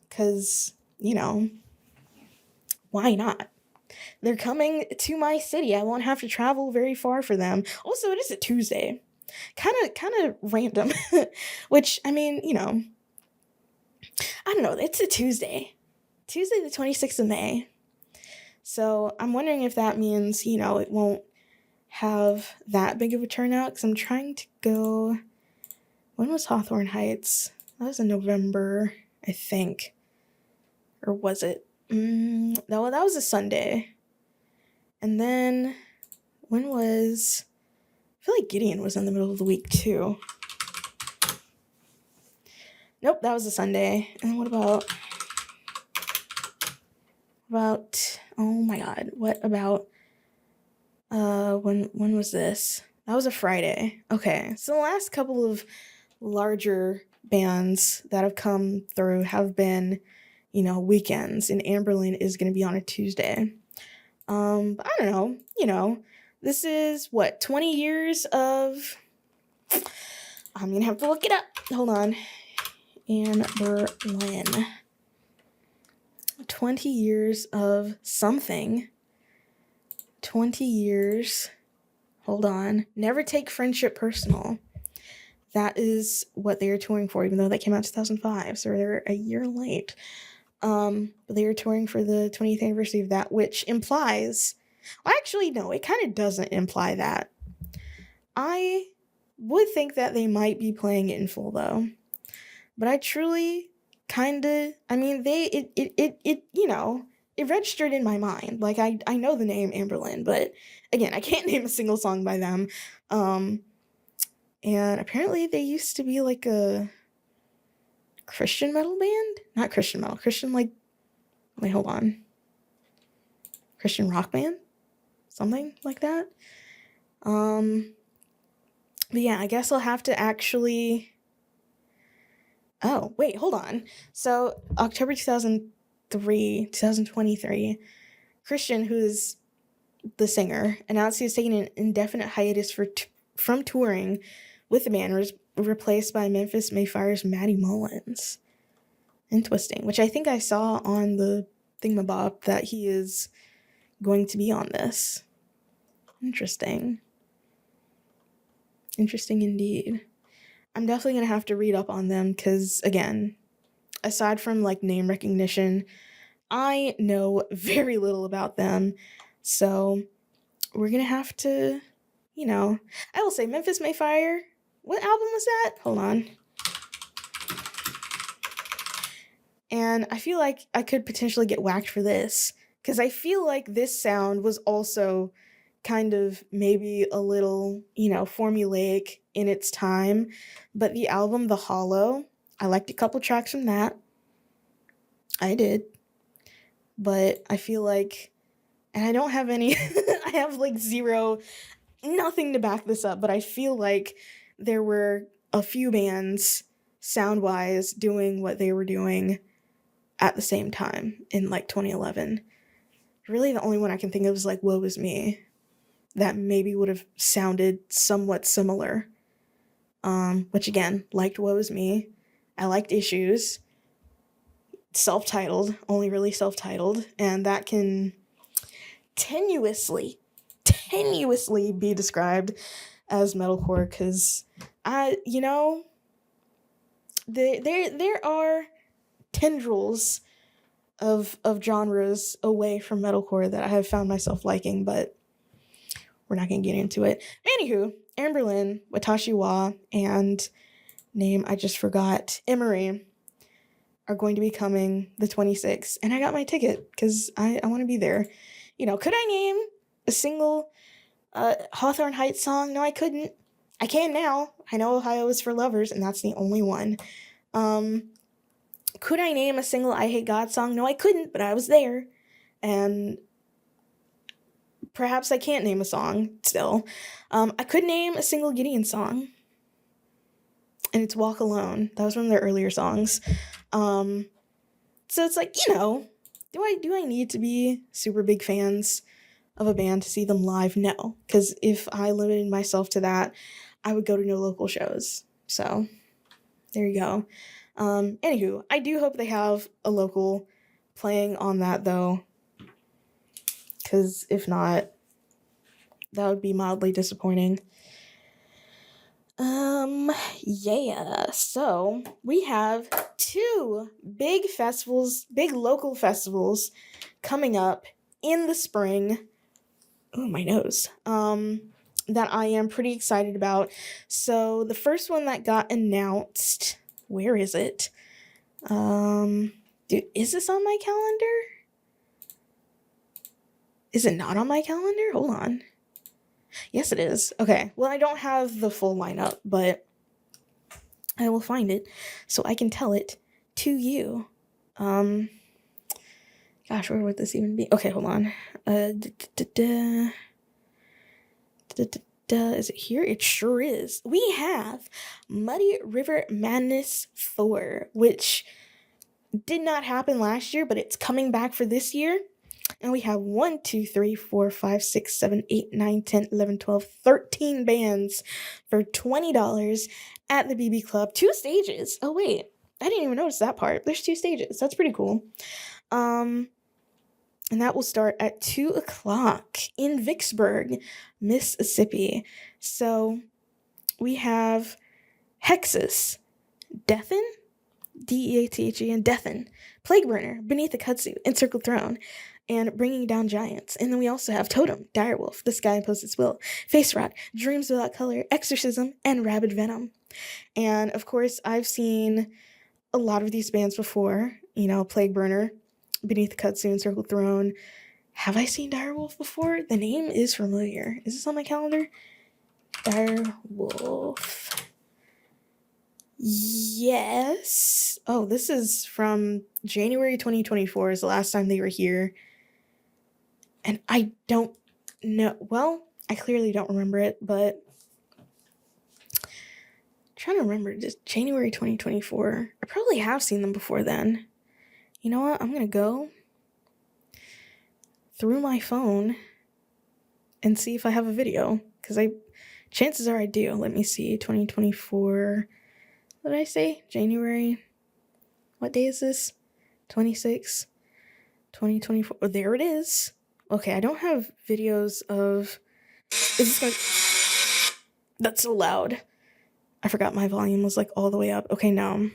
Speaker 1: Because, why not? They're coming to my city. I won't have to travel very far for them. Also, it is a Tuesday. Kind of random. Which, I don't know. It's a Tuesday. Tuesday the 26th of May. So I'm wondering if that means, it won't have that big of a turnout. Because I'm trying to go... When was Hawthorne Heights? That was in November, I think. Or was it? No, that was a Sunday. And then, when was... I feel like Gideon was in the middle of the week, too. Nope, that was a Sunday. And what about... Oh my god, what about... when was this? That was a Friday. Okay, so the last couple of larger bands that have come through have been, weekends, and Anberlin is going to be on a Tuesday. But I don't know, this is, 20 years of... I'm going to have to look it up. Hold on. Anberlin. 20 years of something. 20 years. Hold on. Never take friendship personal. That is what they are touring for, even though that came out in 2005, so they're a year late. But they are touring for the 20th anniversary of that, which implies... Well, actually, no, it kind of doesn't imply that. I would think that they might be playing it in full, though. But I truly kind of... it registered in my mind. Like, I know the name Anberlin, but again, I can't name a single song by them. And apparently they used to be like a Christian metal band? Not Christian metal. Christian, wait, hold on. Christian rock band? Something like that? But yeah, I guess I'll have to actually... Oh, wait, hold on. So, October 2023, Christian, who's the singer, announced he was taking an indefinite hiatus from touring with the band, was replaced by Memphis Mayfire's Maddie Mullins. Interesting. Which I think I saw on the thingamabob that he is going to be on this. Interesting. Interesting indeed. I'm definitely going to have to read up on them because, again, aside from, name recognition, I know very little about them. So, we're going to have to, I will say Memphis Mayfire. What album was that? Hold on. And I feel like I could potentially get whacked for this, because I feel like this sound was also kind of maybe a little, formulaic in its time. But the album, The Hollow, I liked a couple tracks from that. I did. But I feel like, and I don't have any, I have nothing to back this up, but I feel like there were a few bands, sound-wise, doing what they were doing at the same time in, 2011. Really, the only one I can think of is, Woe Is Me, that maybe would have sounded somewhat similar. Which, again, liked Woe Is Me. I liked Issues. Self-titled, only really self-titled, and that can tenuously be described as metalcore, because there are tendrils of genres away from metalcore that I have found myself liking, but we're not going to get into it. Anywho, Anberlin, Watashi wa, and name I just forgot, Emery, are going to be coming the 26th, and I got my ticket because I want to be there. Could I name a single Hawthorne Heights song? No, I couldn't. I can now. I know Ohio is for lovers, and that's the only one. Could I name a single I Hate God song? No, I couldn't, but I was there. And perhaps I can't name a song still. I could name a single Gideon song, and it's Walk Alone. That was one of their earlier songs. So it's do I need to be super big fans of a band to see them live? No, because if I limited myself to that, I would go to no local shows. So there you go. Anywho, I do hope they have a local playing on that though, because if not, that would be mildly disappointing. Yeah. So we have two big local festivals coming up in the spring. Oh, my nose. That I am pretty excited about. So the first one that got announced, where is it? Is this on my calendar? Is it not on my calendar? Hold on. Yes, it is. Okay. Well, I don't have the full lineup, but I will find it so I can tell it to you. Gosh, where would this even be? Okay, hold on. Is it here? It sure is. We have Muddy River Madness 4, which did not happen last year, but it's coming back for this year. And we have 1, 2, 3, 4, 5, 6, 7, 8, 9, 10, 11, 12, 13 bands for $20 at the BB Club. 2 stages. Oh, wait. I didn't even notice that part. There's 2 stages. That's pretty cool. And that will start at 2 o'clock in Vicksburg, Mississippi. So we have Hexus, Deathen, Deathen, Deathen, Plagueburner, Beneath the Kudzu, Encircled Throne, and Bringing Down Giants. And then we also have Totem, Direwolf, The Sky Imposed Its Will, Face Rot, Dreams Without Color, Exorcism, and Rabid Venom. And of course, I've seen a lot of these bands before, Plagueburner, Beneath the Kudzu, Encircled Throne. Have I seen Direwolf before? The name is familiar. Is this on my calendar? Direwolf. Yes. Oh, this is from January 2024 is the last time they were here. And I don't know. Well, I clearly don't remember it, but I'm trying to remember. Just January 2024. I probably have seen them before then. You know what? I'm going to go through my phone and see if I have a video. Because chances are I do. Let me see. 2024. What did I say? January. What day is this? 26. 2024. Oh, there it is. Okay, I don't have videos of... Is this going to... That's so loud. I forgot my volume was like all the way up. Okay, no.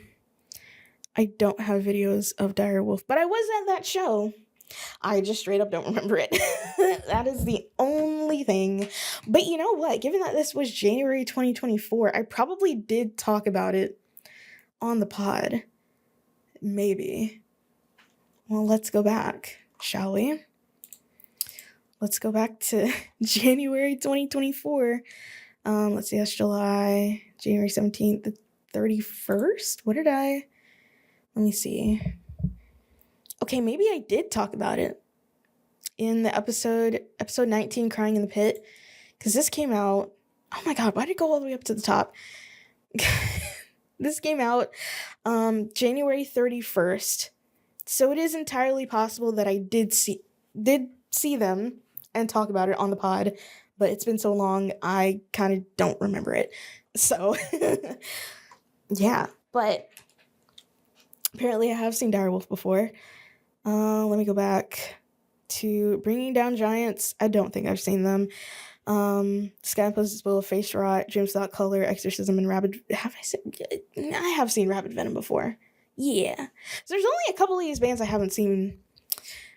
Speaker 1: I don't have videos of Direwolf, but I was at that show. I just straight up don't remember it. That is the only thing. But you know what? Given that this was January 2024, I probably did talk about it on the pod. Maybe. Well, let's go back, shall we? Let's go back to January 2024. Let's see, that's July, January 17th, the 31st? Let me see. Okay, maybe I did talk about it in the episode 19, Crying in the Pit, because this came out, oh my god, why did it go all the way up to the top? This came out January 31st, so it is entirely possible that I did see them and talk about it on the pod, but it's been so long, I kind of don't remember it. So, yeah, but apparently I have seen Direwolf before. Let me go back to Bringing Down Giants. I don't think I've seen them. Sky Imposed Its Will, Face Rot, Dreams Without Color, Exorcism, and I have seen Rabid Venom before. Yeah. So there's only a couple of these bands I haven't seen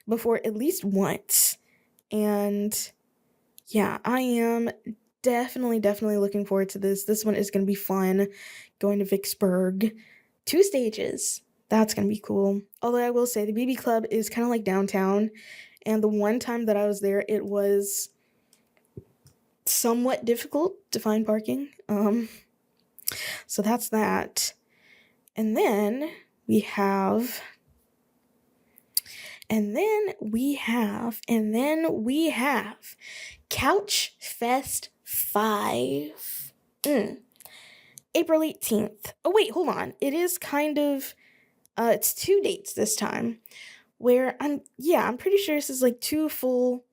Speaker 1: before at least once. And yeah, I am definitely looking forward to this. This one is going to be fun. Going to Vicksburg. 2 stages. That's going to be cool. Although I will say the BB Club is kind of like downtown. And the one time that I was there, it was somewhat difficult to find parking. So that's that. And then we have Couchfest 5. April 18th. Oh, wait, hold on. It is kind of, it's 2 dates this time, where I'm pretty sure this is like 2 full,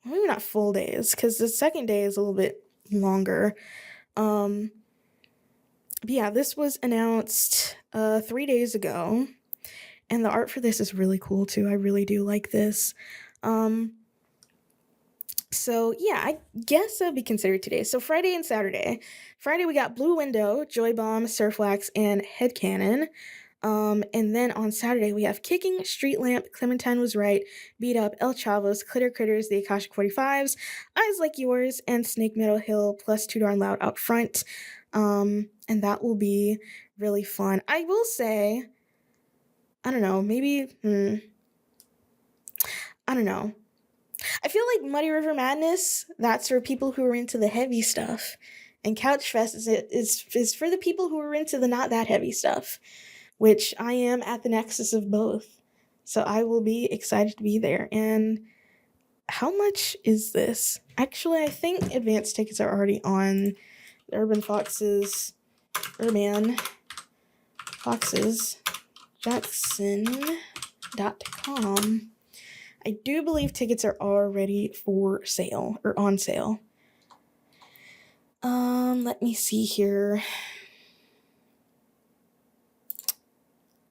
Speaker 1: maybe not full days, because the second day is a little bit longer. But yeah, this was announced 3 days ago, and the art for this is really cool too. I really do like this. So yeah, I guess that'd be considered today. So Friday and Saturday. Friday we got Blue Window, Joy Bomb, Surf Wax, and Headcanon. And then on Saturday we have Kicking, Street Lamp, Clementine Was Right, Beat Up, El Chavos, Clitter Critters, The Akashic 45s, Eyes Like Yours, and Snake Meadow Hill plus Too Darn Loud out front. And that will be really fun. I will say, I don't know, maybe, I don't know. I feel like Muddy River Madness, that's for people who are into the heavy stuff. And Couchfest is for the people who are into the not that heavy stuff, which I am at the nexus of both. So I will be excited to be there. And how much is this? Actually, I think advance tickets are already on Urban Foxes Jackson.com. I do believe tickets are already for sale or on sale. Let me see here.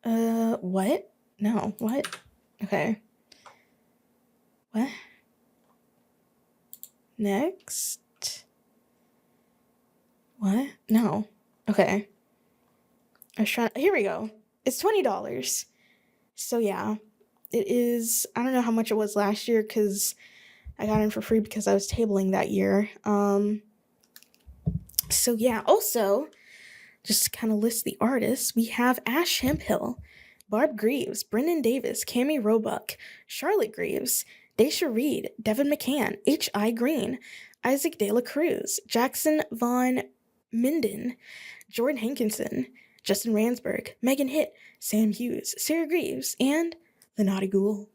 Speaker 1: What? No, what? Okay. What? Next? What? No. Okay. Here we go. It's $20. So yeah, it is, I don't know how much it was last year because I got in for free because I was tabling that year. So yeah, also, just to kind of list the artists, we have Ash Hemphill, Barb Greaves, Brendan Davis, Cammie Roebuck, Charlotte Greaves, Daisha Reed, Devin McCann, H.I. Green, Isaac De La Cruz, Jackson Von Minden, Jordan Hankinson, Justin Ransberg, Megan Hitt, Sam Hughes, Sarah Greaves, and the Naughty Ghoul.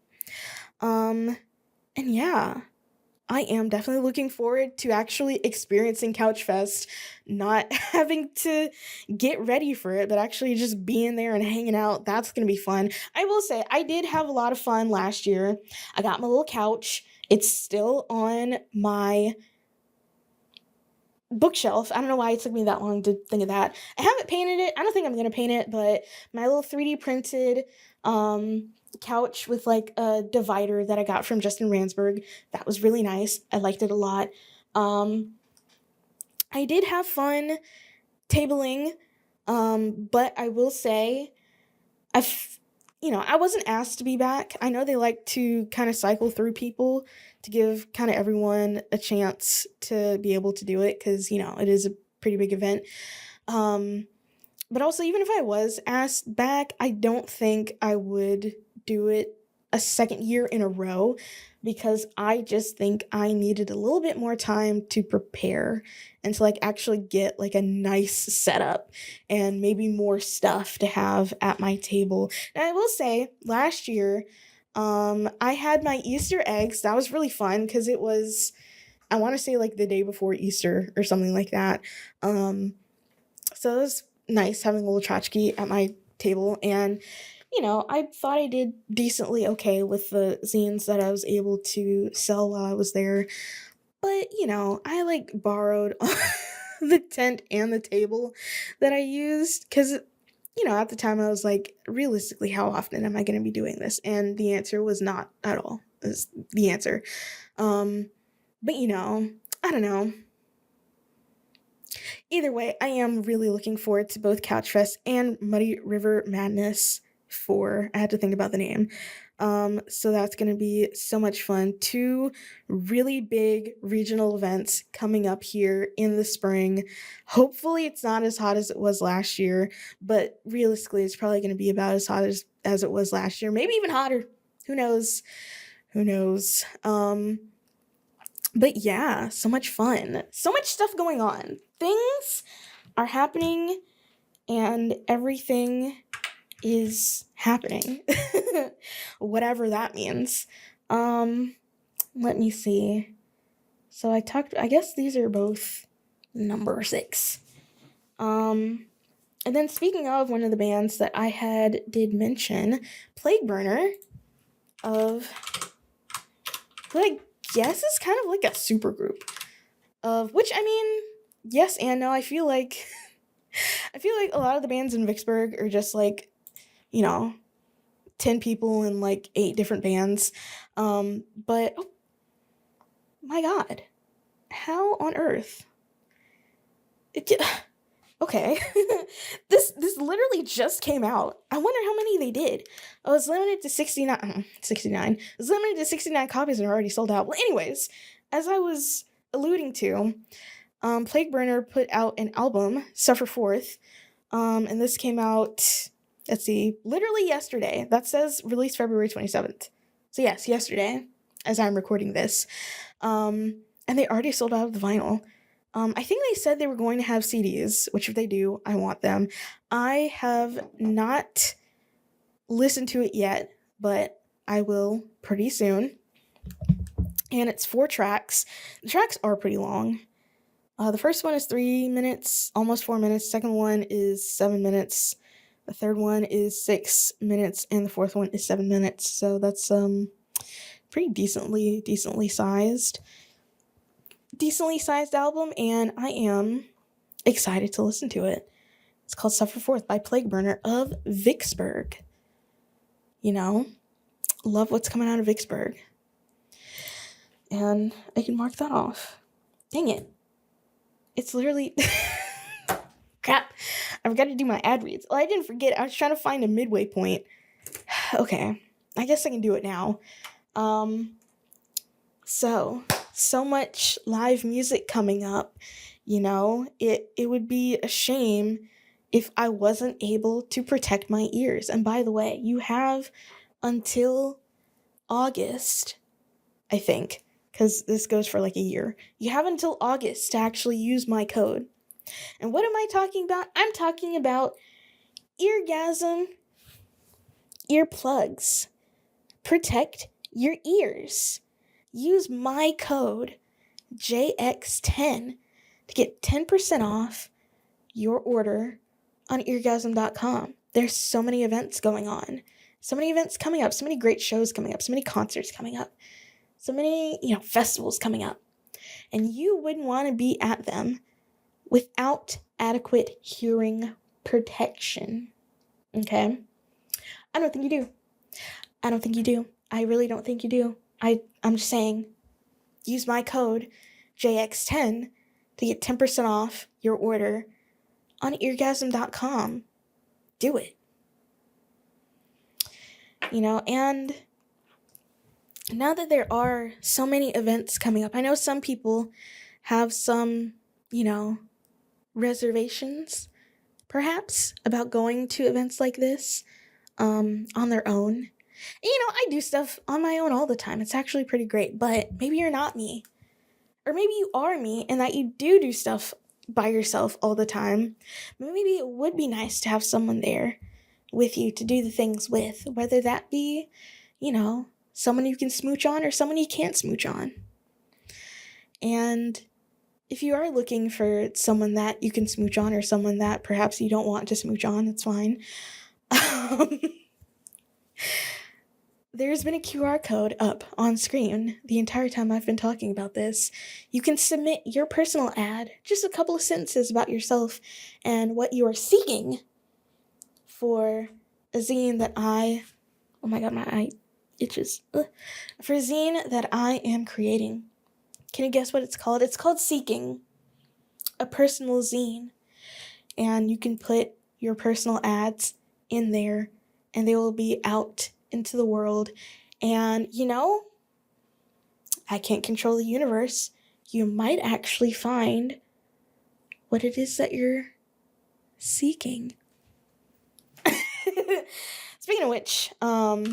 Speaker 1: And yeah, I am definitely looking forward to actually experiencing Couchfest, not having to get ready for it, but actually just being there and hanging out. That's going to be fun. I will say, I did have a lot of fun last year. I got my little couch. It's still on my bookshelf. I don't know why it took me that long to think of that. I haven't painted it. I don't think I'm going to paint it, but my little 3D printed couch with like a divider that I got from Justin Ransberg. That was really nice. I liked it a lot. I did have fun tabling, but I will say I wasn't asked to be back. I know they like to kind of cycle through people to give kind of everyone a chance to be able to do it because, it is a pretty big event. But also, even if I was asked back, I don't think I would do it a second year in a row because I just think I needed a little bit more time to prepare and to actually get a nice setup and maybe more stuff to have at my table. And I will say, last year, I had my Easter eggs. That was really fun because it was, I want to say the day before Easter or something like that. So it was nice having a little tchotchke at my table, and I thought I did decently okay with the zines that I was able to sell while I was there. But, I borrowed the tent and the table that I used because, at the time I was realistically, how often am I going to be doing this? And the answer was not at all, is the answer. But, I don't know. Either way, I am really looking forward to both Couchfest and Muddy River Madness 4. I had to think about the name. So that's going to be so much fun. 2 really big regional events coming up here in the spring. Hopefully it's not as hot as it was last year, but realistically it's probably going to be about as hot as it was last year. Maybe even hotter. Who knows? But yeah, so much fun. So much stuff going on. Things are happening and everything is happening. Whatever that means. Let me see. So I guess these are both number 6. And then speaking of one of the bands that I did mention, Plagueburner who I guess is kind of like a super group of which, I mean, yes and no. I feel like a lot of the bands in Vicksburg are just like, you know, 10 people in like 8 different bands. But oh my god. How on earth? It, okay. This literally just came out. I wonder how many they did. Oh, it's limited to 69. 69. It's limited to 69 copies and are already sold out. Well, anyways, as I was alluding to, Plagueburner put out an album, Suffer Forth, and this came out, let's see, literally yesterday. That says released February 27th. So yes, yesterday, as I'm recording this. And they already sold out of the vinyl. I think they said they were going to have CDs, which if they do, I want them. I have not listened to it yet, but I will pretty soon. And it's 4 tracks. The tracks are pretty long. The first one is 3 minutes, almost 4 minutes. Second one is 7 minutes. The third one is 6 minutes, and the fourth one is 7 minutes. So that's pretty decently sized album, and I am excited to listen to it. It's called Suffer Forth by Plagueburner of Vicksburg. You know, love what's coming out of Vicksburg. And I can mark that off. Dang it. It's literally... Crap. I forgot to do my ad reads. Well, I didn't forget. I was trying to find a midway point. Okay. I guess I can do it now. So much live music coming up, you know, it would be a shame if I wasn't able to protect my ears. And by the way, you have until August, I think, because this goes for like a year. You have until August to actually use my code. And what am I talking about? I'm talking about Eargasm earplugs. Protect your ears. Use my code JX10 to get 10% off your order on eargasm.com. There's so many events going on. So many events coming up. So many great shows coming up. So many concerts coming up. So many, festivals coming up. And you wouldn't want to be at them without adequate hearing protection. Okay? I don't think you do. I really don't think you do. I'm just saying, use my code JX10 to get 10% off your order on eargasm.com. Do it. And now that there are so many events coming up, I know some people have some, reservations, perhaps, about going to events like this on their own. I do stuff on my own all the time. It's actually pretty great, but maybe you're not me. Or maybe you are me and that you do stuff by yourself all the time. But maybe it would be nice to have someone there with you to do the things with, whether that be, someone you can smooch on or someone you can't smooch on. And if you are looking for someone that you can smooch on or someone that perhaps you don't want to smooch on, it's fine. There's been a QR code up on screen the entire time I've been talking about this. You can submit your personal ad, just a couple of sentences about yourself and what you are seeking for a zine that oh my god, my eye itches. For a zine that I am creating. Can you guess what it's called? It's called Seeking, a personal zine. And you can put your personal ads in there and they will be out into the world. And I can't control the universe. You might actually find what it is that you're seeking. Speaking of which, I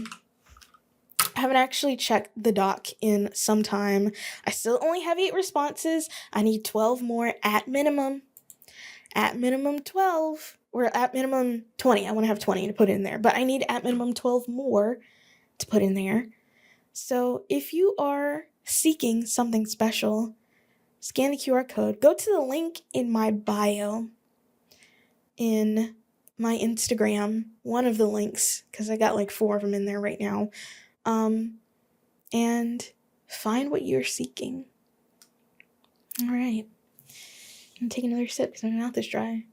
Speaker 1: haven't actually checked the doc in some time. I still only have 8 responses. I need 12 more at minimum. At minimum 12. Or at minimum 20. I want to have 20 to put in there. But I need at minimum 12 more to put in there. So if you are seeking something special, scan the QR code. Go to the link in my bio in my Instagram. One of the links, because I got like 4 of them in there right now. And find what you're seeking. All right. I'm take another sip because my mouth is dry.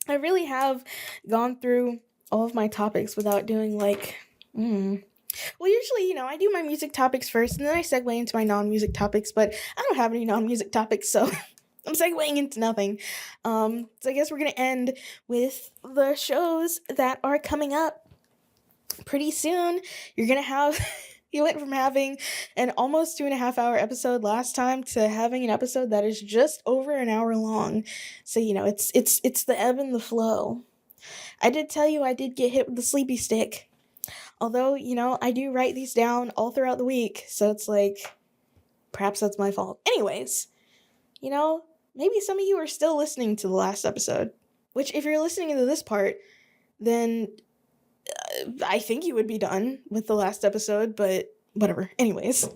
Speaker 1: I really have gone through all of my topics without doing well, usually, I do my music topics first and then I segue into my non-music topics, but I don't have any non-music topics, so I'm segueing into nothing. So I guess we're going to end with the shows that are coming up pretty soon. You're going to have, you went from having an almost 2.5 hour episode last time to having an episode that is just over an hour long. So, it's the ebb and the flow. I did tell you I did get hit with the sleepy stick. Although, I do write these down all throughout the week, so it's like, perhaps that's my fault. Anyways, maybe some of you are still listening to the last episode, which if you're listening to this part, then I think you would be done with the last episode, but whatever. Anyways,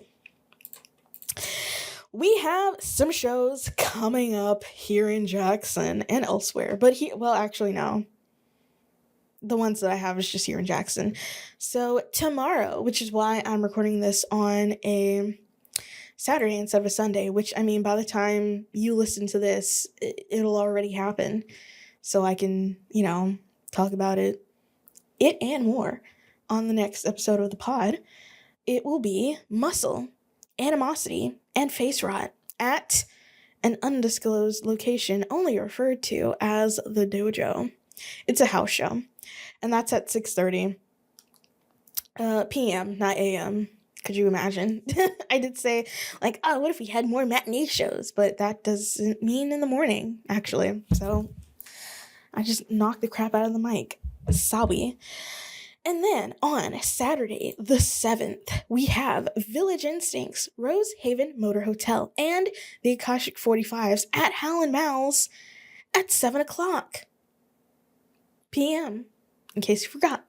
Speaker 1: we have some shows coming up here in Jackson and elsewhere, but actually, no. The ones that I have is just here in Jackson. So tomorrow, which is why I'm recording this on a Saturday instead of a Sunday, which, by the time you listen to this, it'll already happen. So I can, talk about it and more on the next episode of the pod. It will be Muscle, Animosity, and Face Rot at an undisclosed location only referred to as the Dojo. It's a house show. And that's at 6:30 p.m., not a.m. Could you imagine? I did say, what if we had more matinee shows? But that doesn't mean in the morning, actually. So I just knocked the crap out of the mic. Sorry. And then on Saturday, the 7th, we have Village Instincts, Rose Haven Motor Hotel, and the Akashic 45s at Howlin' Mal's at 7 o'clock p.m., in case you forgot.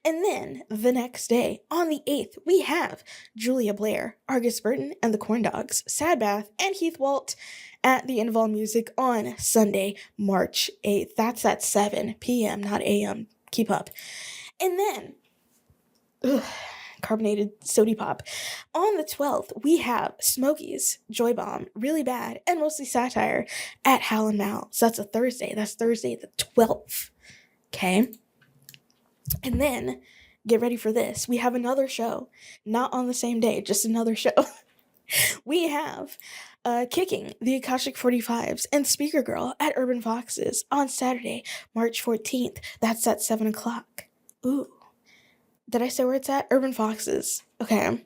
Speaker 1: And then the next day, on the 8th, we have Julia Blair, Argus Burton, and the Corn Dogs, Sad Bath, and Heath Walt at the Involve Music on Sunday, March 8th. That's at 7 p.m., not a.m. Keep up. And then, carbonated sody pop. On the 12th, we have Smokies, Joy Bomb, Really Bad, and Mostly Satire at Howlin' Mal's. So that's a Thursday. That's Thursday the 12th. Okay? And then, get ready for this. We have another show. Not on the same day, just another show. We have Kicking, the Akashic 45s, and Speaker Girl at Urban Foxes on Saturday, March 14th. That's at 7 o'clock. Ooh. Did I say where it's at? Urban Foxes. Okay. And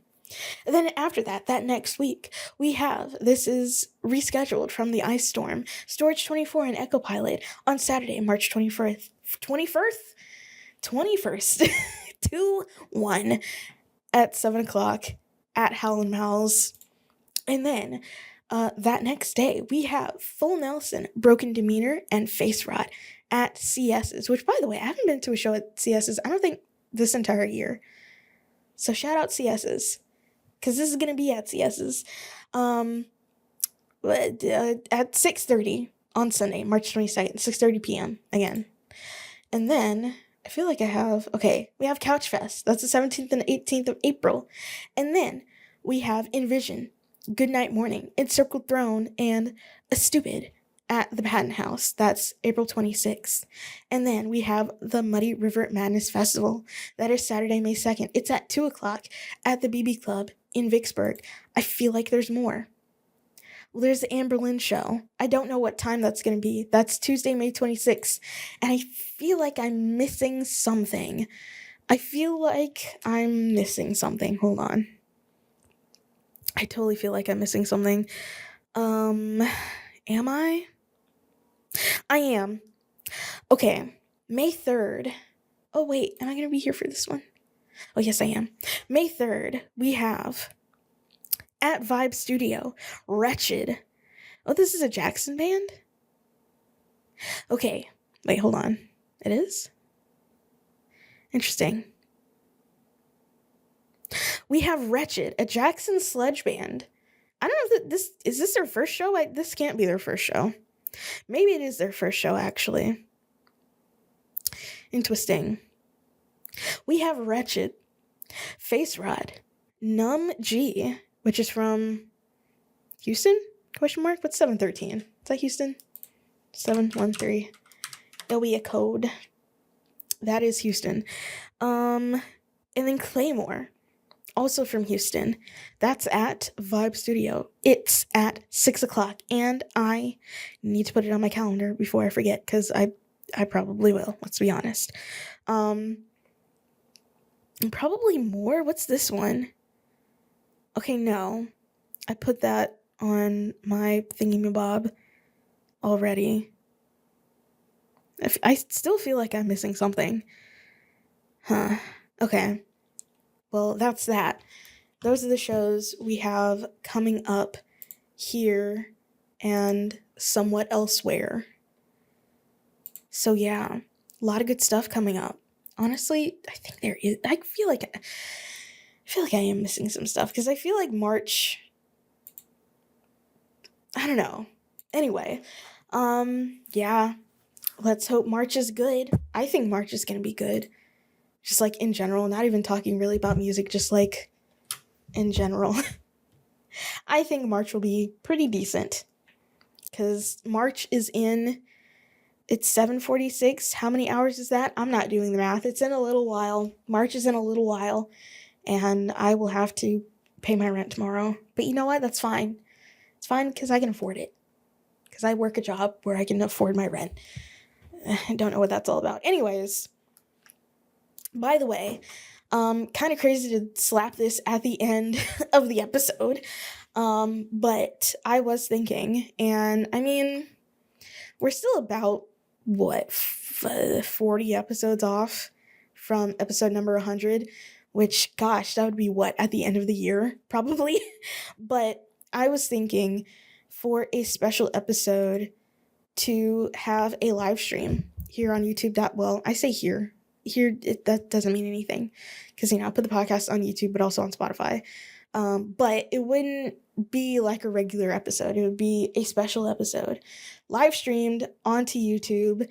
Speaker 1: then after that next week, we have, this is rescheduled from the Ice Storm, Storage 24 and Echo Pilot on Saturday, March 21st, 2/1 at 7 o'clock at Howlin' Mal's. And then that next day, we have Full Nelson, Broken Demeanor, and Face Rot at CS's, which, by the way, I haven't been to a show at CS's, I don't think, this entire year. So shout out CS's, because this is going to be at CS's at 6:30 on Sunday, March 22nd, 6:30 p.m. again. And then, I feel like we have Couchfest. That's the 17th and 18th of April. And then, we have Envision, Goodnight Morning, Encircled Throne, and A Stupid at the Patton House. That's April 26th. And then we have the Muddy River Madness Festival. That is Saturday, May 2nd. It's at 2 o'clock at the BB Club in Vicksburg. I feel like there's more. Well, there's the Anberlin show. I don't know what time that's going to be. That's Tuesday, May 26th. And I feel like I'm missing something. Hold on. I totally feel like I'm missing something. Am I? I am. Okay, May 3rd. Oh, wait, am I going to be here for this one? Oh, yes, I am. May 3rd, we have at Vibe Studio, Wretched. Oh, this is a Jackson band? Okay, wait, hold on. It is? Interesting. We have Wretched, a Jackson sludge band. I don't know if is this their first show? This can't be their first show. Maybe it is their first show, actually. Interesting. We have Wretched, Face Rod, Numb G, which is from Houston? Question mark? What's 713? Is that Houston? 713. It'll be a code. That is Houston. And then Claymore, also from Houston. That's at Vibe Studio. It's at 6 o'clock, and I need to put it on my calendar before I forget, because I probably will, let's be honest. And probably more. What's this one? Okay, no. I put that on my thingy-mabob already. I still feel like I'm missing something. Huh. Okay. Well, that's that. Those are the shows we have coming up here and somewhat elsewhere. So yeah, a lot of good stuff coming up. Honestly, I think there is. I feel like I am missing some stuff, because I feel like March, I don't know. Anyway, yeah, let's hope March is good. I think March is going to be good. Just like in general, not even talking really about music, just like in general. I think March will be pretty decent, because March is in, it's 7:46. How many hours is that? I'm not doing the math. It's in a little while. March is in a little while, and I will have to pay my rent tomorrow. But you know what? That's fine. It's fine, because I can afford it. Because I work a job where I can afford my rent. I don't know what that's all about. Anyways, by the way, kind of crazy to slap this at the end of the episode, but I was thinking, and I mean, we're still about, 40 episodes off from episode number 100, which, gosh, that would be at the end of the year, probably. But I was thinking for a special episode to have a live stream here on YouTube. Well, I say here, that doesn't mean anything, because, I put the podcast on YouTube, but also on Spotify. But it wouldn't be like a regular episode. It would be a special episode, live streamed onto YouTube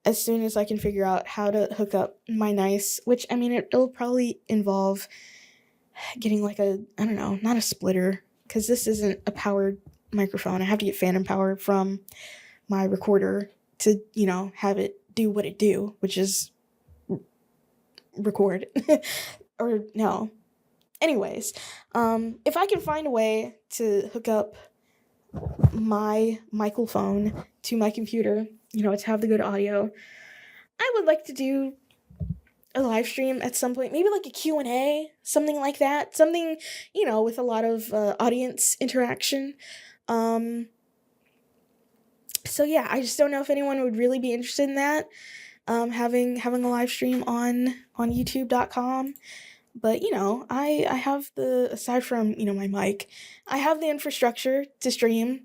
Speaker 1: as soon as I can figure out how to hook up my nice, which, I mean, it'll probably involve getting like I don't know, not a splitter, because this isn't a powered microphone. I have to get phantom power from my recorder to, have it do what it do, which is record. Or no. Anyways, if I can find a way to hook up my microphone to my computer, to have the good audio, I would like to do a live stream at some point, maybe like a Q&A, something like that, something, with a lot of audience interaction. So yeah, I just don't know if anyone would really be interested in that, having a live stream on youtube.com. But, I have aside from, my mic, I have the infrastructure to stream.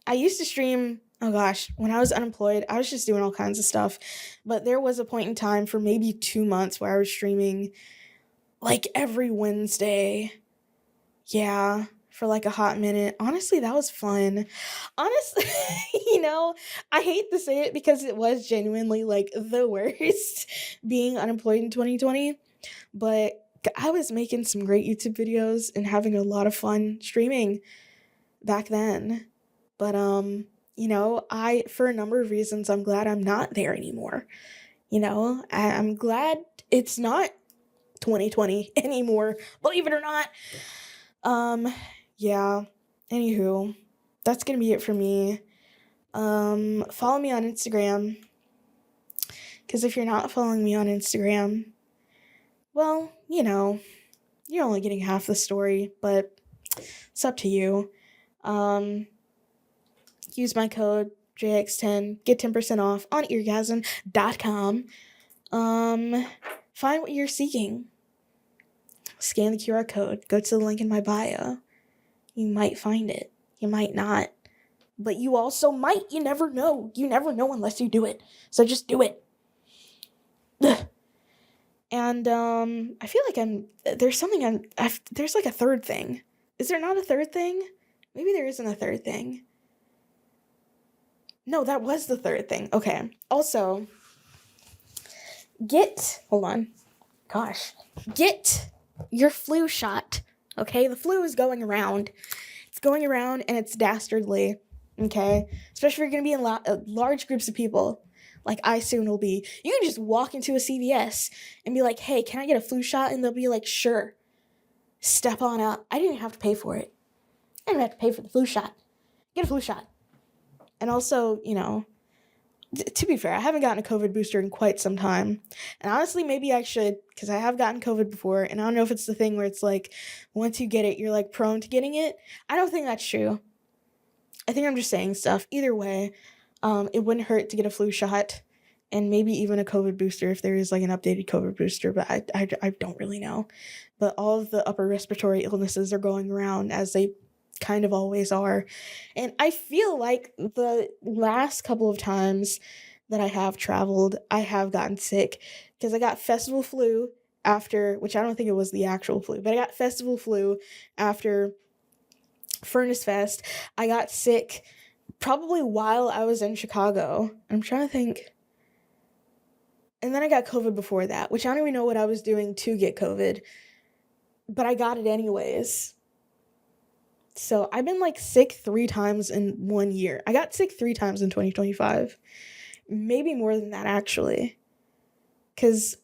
Speaker 1: I used to stream, oh gosh, when I was unemployed, I was just doing all kinds of stuff. But there was a point in time for maybe 2 months where I was streaming like every Wednesday. Yeah, for like a hot minute. Honestly, that was fun. Honestly, I hate to say it, because it was genuinely like the worst being unemployed in 2020. But I was making some great YouTube videos and having a lot of fun streaming back then. But, for a number of reasons, I'm glad I'm not there anymore. I'm glad it's not 2020 anymore, believe it or not. Yeah, anywho, that's gonna be it for me. Follow me on Instagram, because if you're not following me on Instagram, well, you're only getting half the story, but it's up to you. Use my code JX10, get 10% off on eargasm.com. Find what you're seeking. Scan the QR code, go to the link in my bio. You might find it. You might not. But you also might. You never know. You never know unless you do it. So just do it. Ugh. And I feel like there's like a third thing. Is there not a third thing? Maybe there isn't a third thing. No, that was the third thing. Okay. Also, get your flu shot. Okay, the flu is going around, It's going around and it's dastardly, okay? Especially if you're going to be in large groups of people, like I soon will be. You can just walk into a CVS and be like, hey, can I get a flu shot? And they'll be like, sure. Step on up. I didn't have to pay for it. I didn't have to pay for the flu shot. Get a flu shot. And also, to be fair, I haven't gotten a COVID booster in quite some time. And honestly, maybe I should, because I have gotten COVID before. And I don't know if it's the thing where it's like, once you get it, you're like prone to getting it. I don't think that's true. I think I'm just saying stuff. Either way, it wouldn't hurt to get a flu shot and maybe even a COVID booster if there is like an updated COVID booster, but I don't really know. But all of the upper respiratory illnesses are going around, as they kind of always are. And I feel like the last couple of times that I have traveled, I have gotten sick, because I got festival flu after, which I don't think it was the actual flu, but I got festival flu after Furnace Fest. I got sick probably while I was in Chicago. I'm trying to think. And then I got COVID before that, which I don't even know what I was doing to get COVID, but I got it anyways. So I've been like sick 3 times in 1 year. I got sick 3 times in 2025. Maybe more than that, actually. Because,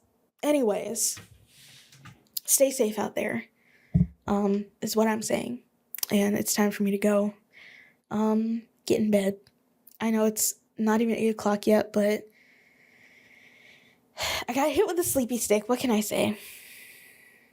Speaker 1: anyways, stay safe out there, is what I'm saying. And it's time for me to go. Get in bed. I know it's not even 8 o'clock yet, but I got hit with a sleepy stick. What can I say?